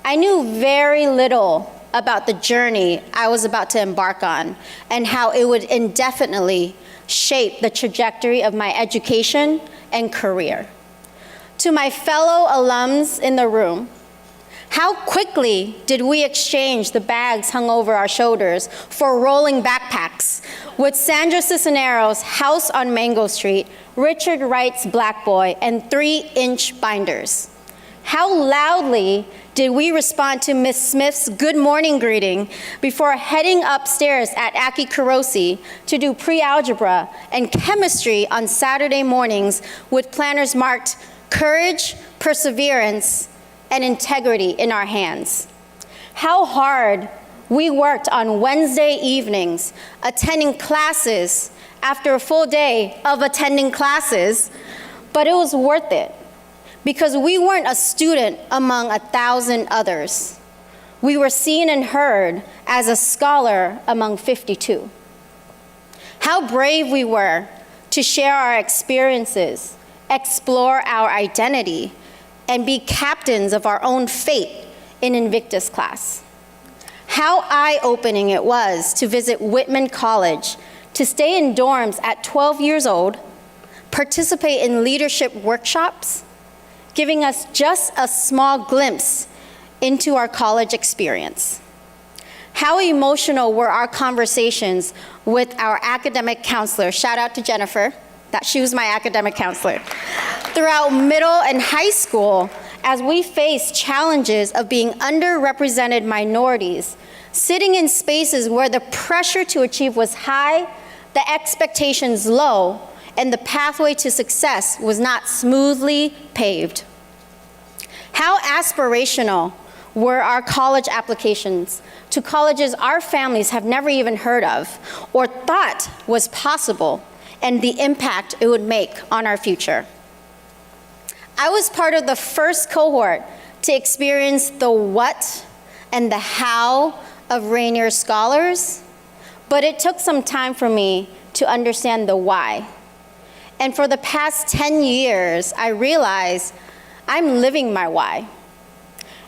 I knew very little about the journey I was about to embark on and how it would indefinitely shape the trajectory of my education and career. To my fellow alums in the room, how quickly did we exchange the bags hung over our shoulders for rolling backpacks with Sandra Cisneros' House on Mango Street, Richard Wright's Black Boy, and 3-inch binders? How loudly did we respond to Miss Smith's good morning greeting before heading upstairs at Aki Kurosi to do pre-algebra and chemistry on Saturday mornings with planners marked courage, perseverance, and integrity in our hands? How hard we worked on Wednesday evenings, attending classes after a full day of attending classes, but it was worth it because we weren't a student among 1,000 others. We were seen and heard as a scholar among 52. How brave we were to share our experiences, explore our identity, and be captains of our own fate in Invictus class. How eye-opening it was to visit Whitman College, to stay in dorms at 12 years old, participate in leadership workshops, giving us just a small glimpse into our college experience. How emotional were our conversations with our academic counselor, shout out to Jennifer, that she was my academic counselor, throughout middle and high school as we faced challenges of being underrepresented minorities, sitting in spaces where the pressure to achieve was high, the expectations low, and the pathway to success was not smoothly paved. How aspirational were our college applications to colleges our families have never even heard of or thought was possible, and the impact it would make on our future. I was part of the first cohort to experience the what and the how of Rainier Scholars, but it took some time for me to understand the why. And for the past 10 years, I realized I'm living my why.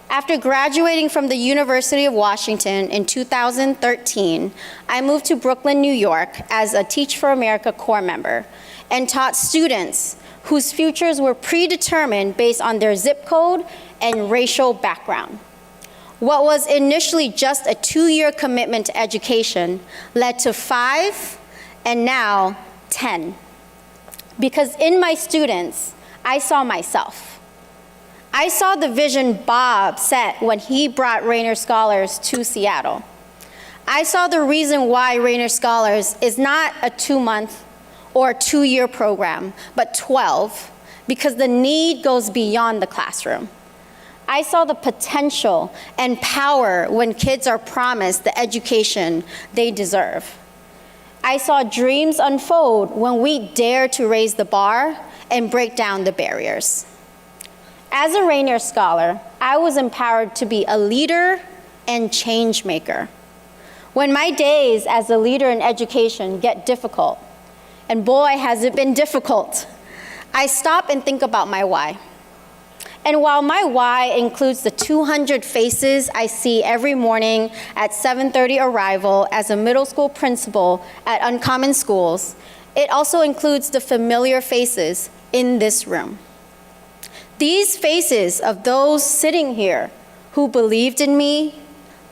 After graduating from the University of Washington in 2013, I moved to Brooklyn, New York as a Teach for America Corps member and taught students whose futures were predetermined based on their zip code and racial background. What was initially just a 2-year commitment to education led to 5 and now 10. Because in my students, I saw myself. I saw the vision Bob set when he brought Rainier Scholars to Seattle. I saw the reason why Rainier Scholars is not a 2-month or a 2-year program, but 12, because the need goes beyond the classroom. I saw the potential and power when kids are promised the education they deserve. I saw dreams unfold when we dare to raise the bar and break down the barriers. As a Rainier Scholar, I was empowered to be a leader and change maker. When my days as a leader in education get difficult, and boy has it been difficult, I stop and think about my why. And while my why includes the 200 faces I see every morning at 7:30 arrival as a middle school principal at Uncommon Schools, it also includes the familiar faces in this room. These faces of those sitting here who believed in me,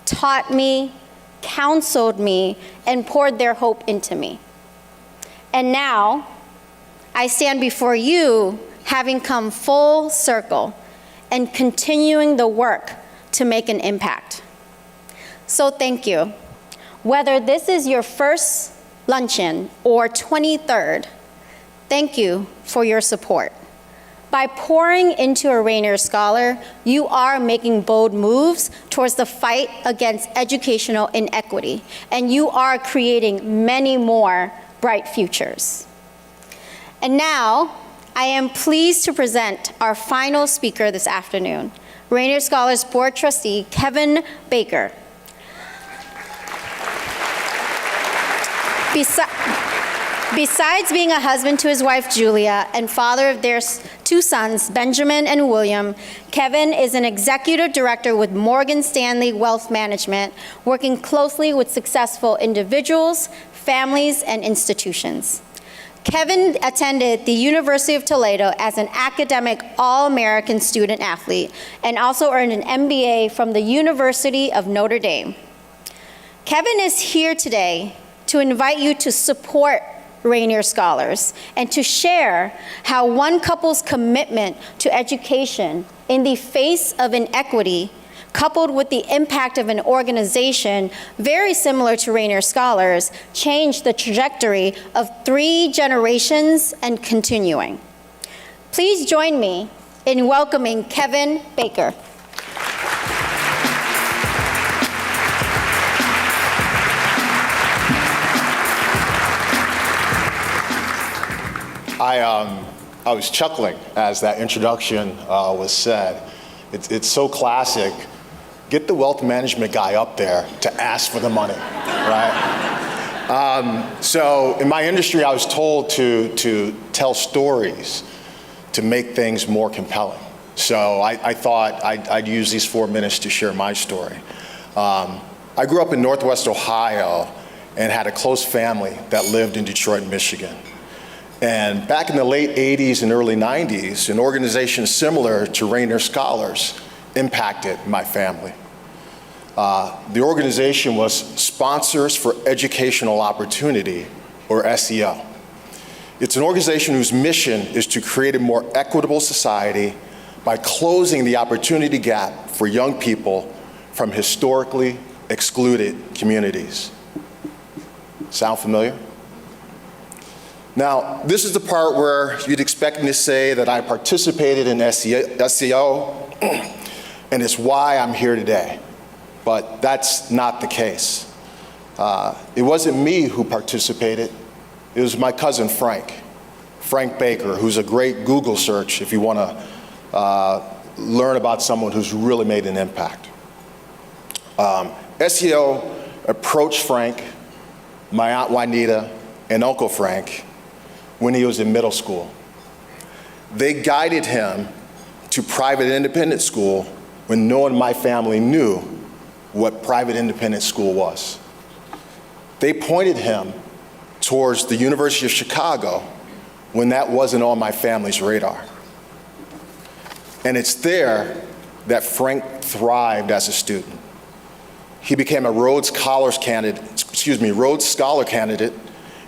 taught me, counseled me, and poured their hope into me. And now, I stand before you having come full circle and continuing the work to make an impact. So thank you. Whether this is your first luncheon or 23rd, thank you for your support. By pouring into a Rainier Scholar, you are making bold moves towards the fight against educational inequity, and you are creating many more bright futures. And now, I am pleased to present our final speaker this afternoon, Rainier Scholars Board Trustee Kevin Baker. Besides being a husband to his wife Julia and father of their two sons, Benjamin and William. Kevin is an executive director with Morgan Stanley Wealth Management, working closely with successful individuals, families, and institutions. Kevin attended the University of Toledo as an academic All-American student athlete and also earned an MBA from the University of Notre Dame. Kevin is here today to invite you to support Rainier Scholars and to share how one couple's commitment to education in the face of inequity, coupled with the impact of an organization very similar to Rainier Scholars, changed the trajectory of 3 generations and continuing. Please join me in welcoming Kevin Baker. I was chuckling as that introduction was said. It's so classic. Get the wealth management guy up there to ask for the money, right? So in my industry, I was told to tell stories to make things more compelling. So I thought I'd use these 4 minutes to share my story. I grew up in Northwest Ohio and had a close family that lived in Detroit, Michigan. And back in the late 80s and early 90s, an organization similar to Rainier Scholars impacted my family. The organization was Sponsors for Educational Opportunity, or SEO. It's an organization whose mission is to create a more equitable society by closing the opportunity gap for young people from historically excluded communities. Sound familiar? Now, this is the part where you'd expect me to say that I participated in SEO, and it's why I'm here today. But that's not the case. It wasn't me who participated. It was my cousin Frank Baker, who's a great Google search if you want to learn about someone who's really made an impact. SEO approached Frank, my Aunt Juanita, and Uncle Frank when he was in middle school. They guided him to private independent school when no one in my family knew what private independent school was. They pointed him towards the University of Chicago when that wasn't on my family's radar. And it's there that Frank thrived as a student. He became a Rhodes Scholar candidate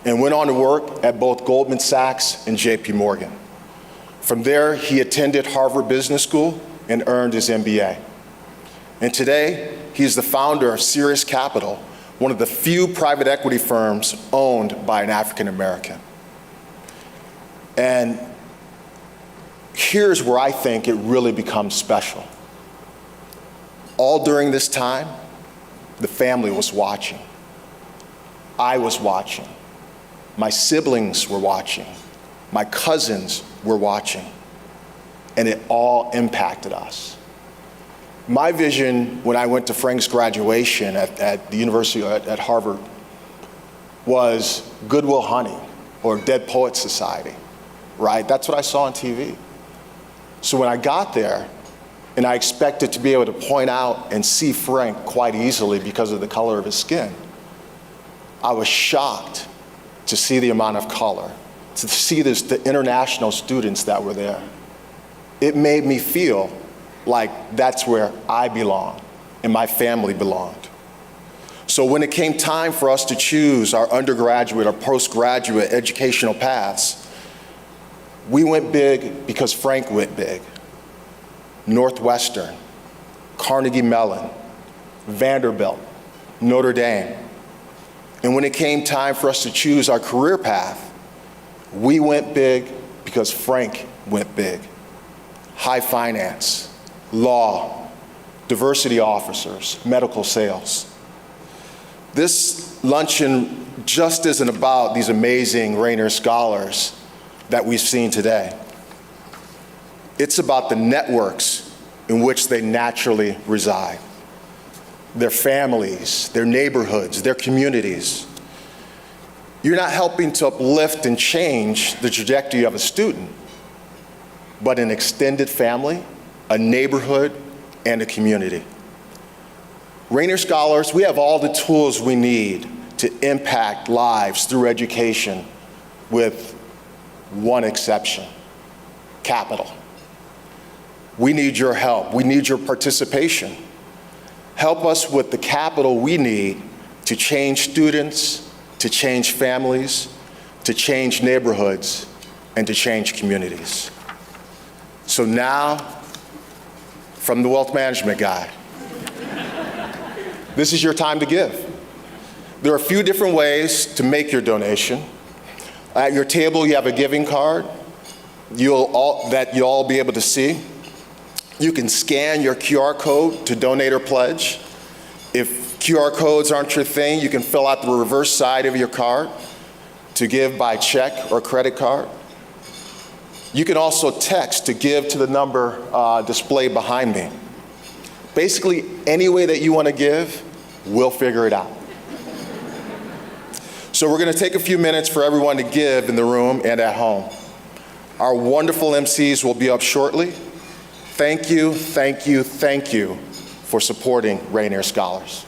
and went on to work at both Goldman Sachs and JP Morgan. From there, he attended Harvard Business School and earned his MBA. And today, he's the founder of Sirius Capital, one of the few private equity firms owned by an African American. And here's where I think it really becomes special. All during this time, the family was watching. I was watching. My siblings were watching. My cousins were watching. And it all impacted us. My vision when I went to Frank's graduation at the university, at Harvard, was Goodwill Hunting or Dead Poets Society, right? That's what I saw on TV. So when I got there, and I expected to be able to point out and see Frank quite easily because of the color of his skin, I was shocked to see the amount of color, to see the international students that were there. It made me feel like that's where I belong and my family belonged. So when it came time for us to choose our undergraduate or postgraduate educational paths, we went big because Frank went big. Northwestern, Carnegie Mellon, Vanderbilt, Notre Dame. And when it came time for us to choose our career path, we went big because Frank went big. High finance, law, diversity officers, medical sales. This luncheon just isn't about these amazing Rainier Scholars that we've seen today. It's about the networks in which they naturally reside, their families, their neighborhoods, their communities. You're not helping to uplift and change the trajectory of a student. but an extended family, a neighborhood, and a community. Rainier Scholars, we have all the tools we need to impact lives through education, with one exception: capital. We need your help. We need your participation. Help us with the capital we need to change students, to change families, to change neighborhoods, and to change communities. So now, from the Wealth Management Guy, this is your time to give. There are a few different ways to make your donation. At your table, you have a giving card you'll all be able to see. You can scan your QR code to donate or pledge. If QR codes aren't your thing, you can fill out the reverse side of your card to give by check or credit card. You can also text to give to the number displayed behind me. Basically, any way that you want to give, we'll figure it out. So we're going to take a few minutes for everyone to give in the room and at home. Our wonderful MCs will be up shortly. Thank you, thank you, thank you for supporting Rainier Scholars.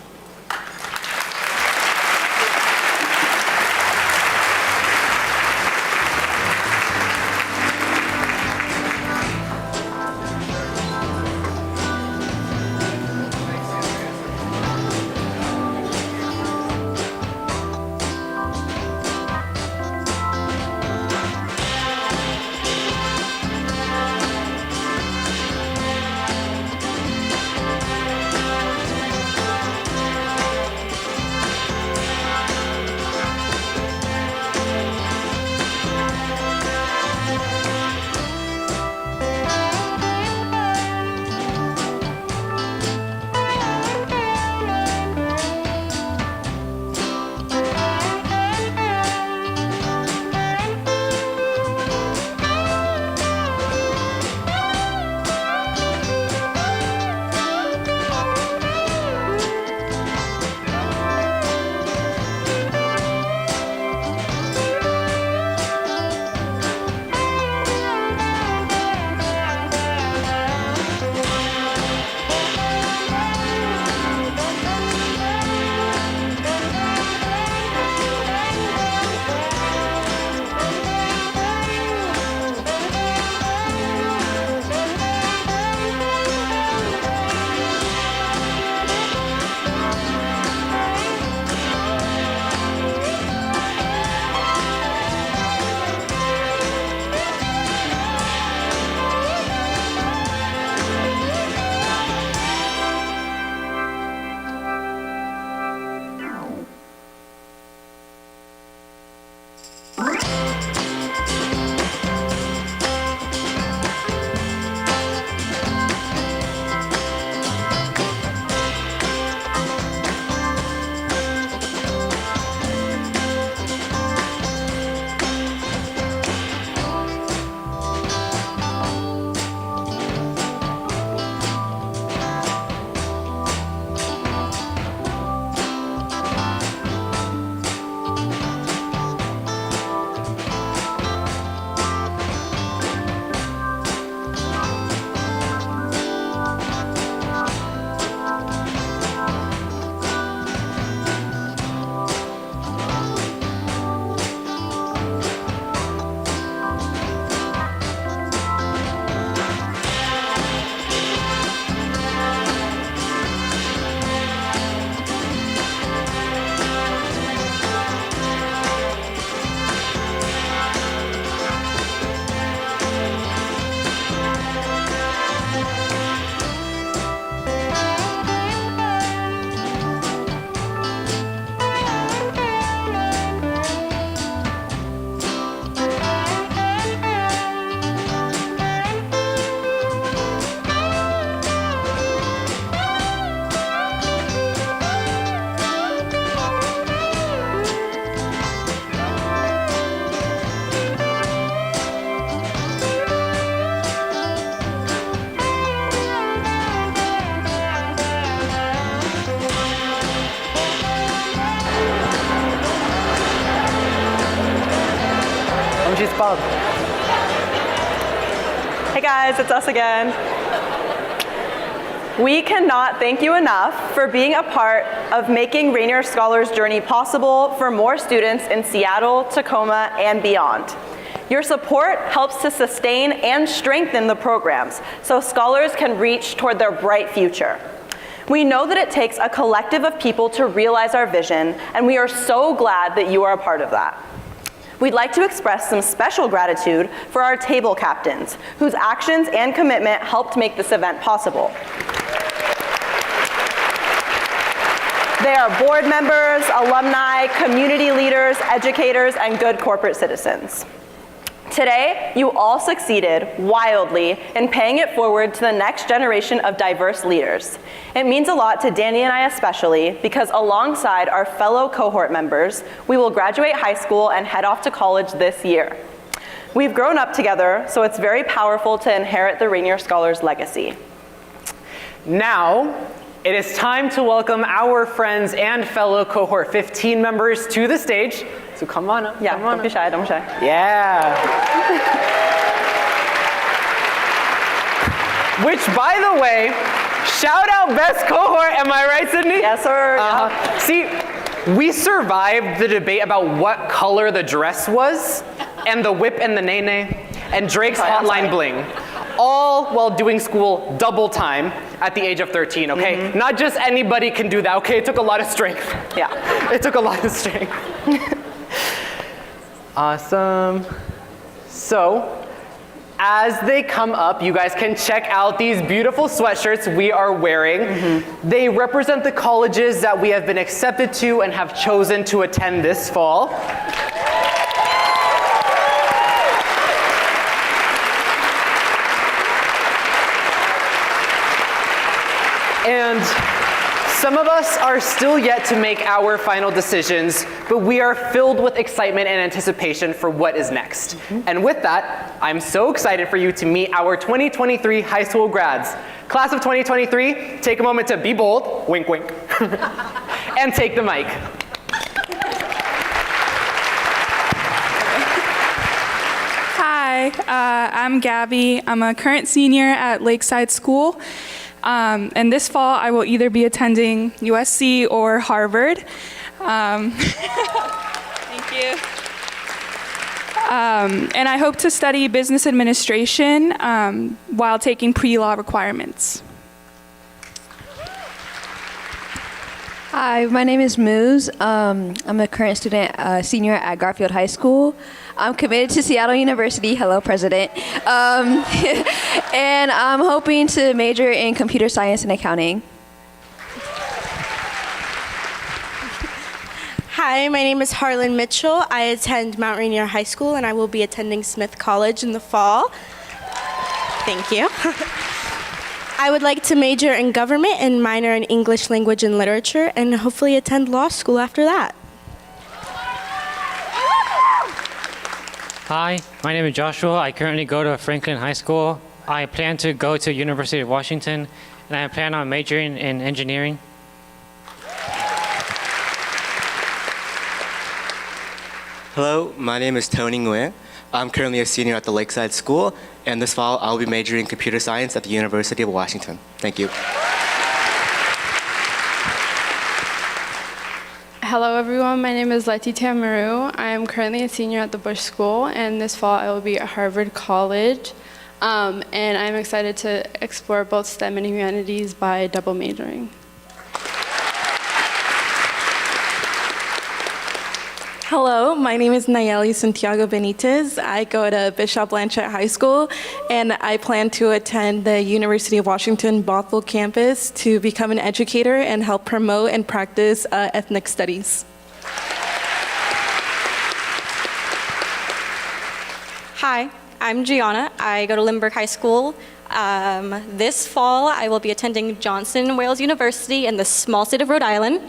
Hey guys, it's us again. We cannot thank you enough for being a part of making Rainier Scholars' journey possible for more students in Seattle, Tacoma, and beyond. Your support helps to sustain and strengthen the programs so scholars can reach toward their bright future. We know that it takes a collective of people to realize our vision, and we are so glad that you are a part of that. We'd like to express some special gratitude for our table captains, whose actions and commitment helped make this event possible. They are board members, alumni, community leaders, educators, and good corporate citizens. Today, you all succeeded wildly in paying it forward to the next generation of diverse leaders. It means a lot to Danny and I especially because alongside our fellow cohort members, we will graduate high school and head off to college this year. We've grown up together, so it's very powerful to inherit the Rainier Scholars legacy. Now, it is time to welcome our friends and fellow cohort 15 members to the stage. So come on up. Yeah, don't be shy, don't be shy. Yeah. Which, by the way, shout out best cohort, am I right, Sydney? Yes, sir. See, we survived the debate about what color the dress was, and the whip and the nene, and Drake's hotline bling. All while doing school double time at the age of 13, okay? Mm-hmm. Not just anybody can do that, okay? It took a lot of strength. Yeah. It took a lot of strength. Awesome. So, as they come up, you guys can check out these beautiful sweatshirts we are wearing. Mm-hmm. They represent the colleges that we have been accepted to and have chosen to attend this fall. And some of us are still yet to make our final decisions, but we are filled with excitement and anticipation for what is next. And with that, I'm so excited for you to meet our 2023 high school grads. Class of 2023, take a moment to be bold, wink wink, and take the mic. Hi, I'm Gabby. I'm a current senior at Lakeside School. And this fall, I will either be attending USC or Harvard. Thank you. And I hope to study business administration while taking pre-law requirements. Hi, my name is Moose. I'm a current student, senior at Garfield High School. I'm committed to Seattle University. Hello, President. And I'm hoping to major in computer science and accounting. Hi, my name is Harlan Mitchell. I attend Mount Rainier High School, and I will be attending Smith College in the fall. Thank you. I would like to major in government and minor in English language and literature, and hopefully attend law school after that. Hi, my name is Joshua. I currently go to Franklin High School. I plan to go to University of Washington, and I plan on majoring in engineering. Hello, my name is Tony Nguyen. I'm currently a senior at the Lakeside School, and this fall I'll be majoring in computer science at the University of Washington. Thank you. Hello everyone, my name is Letitia Maru. I am currently a senior at the Bush School, and this fall I will be at Harvard College. And I'm excited to explore both STEM and humanities by double majoring. Hello, my name is Nayeli Santiago Benitez. I go to Bishop Blanchett High School, and I plan to attend the University of Washington Bothell campus to become an educator and help promote and practice ethnic studies. Hi, I'm Gianna. I go to Lindbergh High School. This fall, I will be attending Johnson Wales University in the small state of Rhode Island.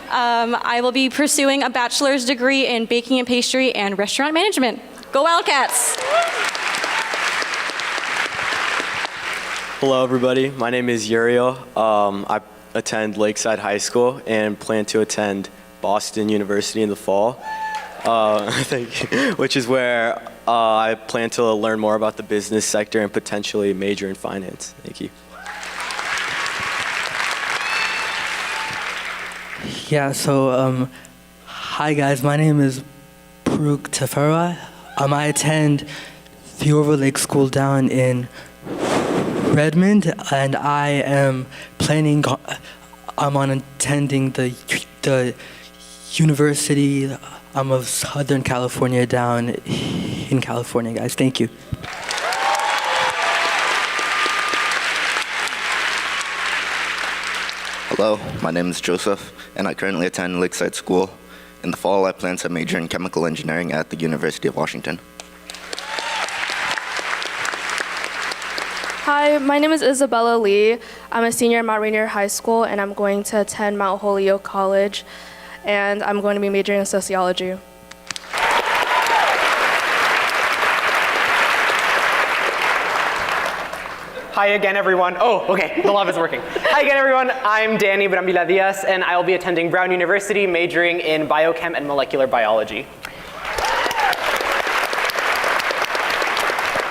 I will be pursuing a bachelor's degree in baking and pastry and restaurant management. Go Wildcats! Hello, everybody. My name is Uriel. I attend Lakeside High School and plan to attend Boston University in the fall. Thank you. Which is where I plan to learn more about the business sector and potentially major in finance. Thank you. Yeah, so, hi guys, my name is Paruk Tefera. I attend the Overlake School down in Redmond, and I am I'm on attending the University of Southern California down in California, guys. Thank you. Hello, my name is Joseph, and I currently attend Lakeside School. In the fall, I plan to major in chemical engineering at the University of Washington. Hi, my name is Isabella Lee. I'm a senior at Mount Rainier High School, and I'm going to attend Mount Holyoke College, and I'm going to be majoring in sociology. Hi again, everyone. Oh, okay, the love is working. Hi again, everyone. I'm Danny Brambila Diaz, and I will be attending Brown University, majoring in biochem and molecular biology.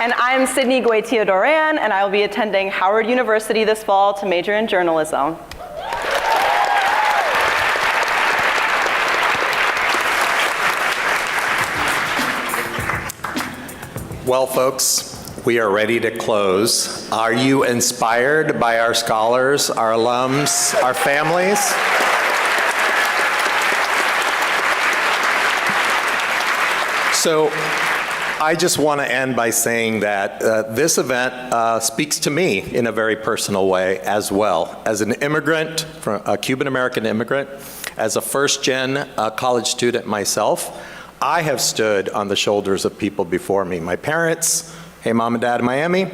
And I'm Sydney Guetia Doran, and I will be attending Howard University this fall to major in journalism. Well, folks, we are ready to close. Are you inspired by our scholars, our alums, our families? So I just want to end by saying that this event speaks to me in a very personal way as well. As an immigrant, a Cuban-American immigrant, as a first-gen college student myself, I have stood on the shoulders of people before me. My parents, hey mom and dad in Miami,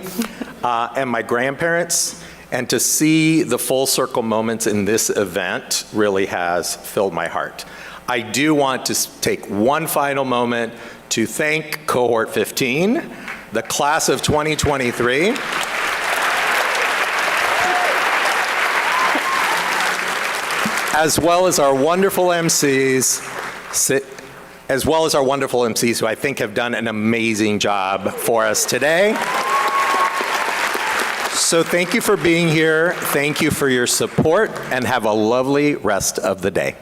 and my grandparents. And to see the full circle moments in this event really has filled my heart. I do want to take one final moment to thank Cohort 15, the class of 2023. As well as our wonderful MCs, who I think have done an amazing job for us today. So thank you for being here, thank you for your support, and have a lovely rest of the day.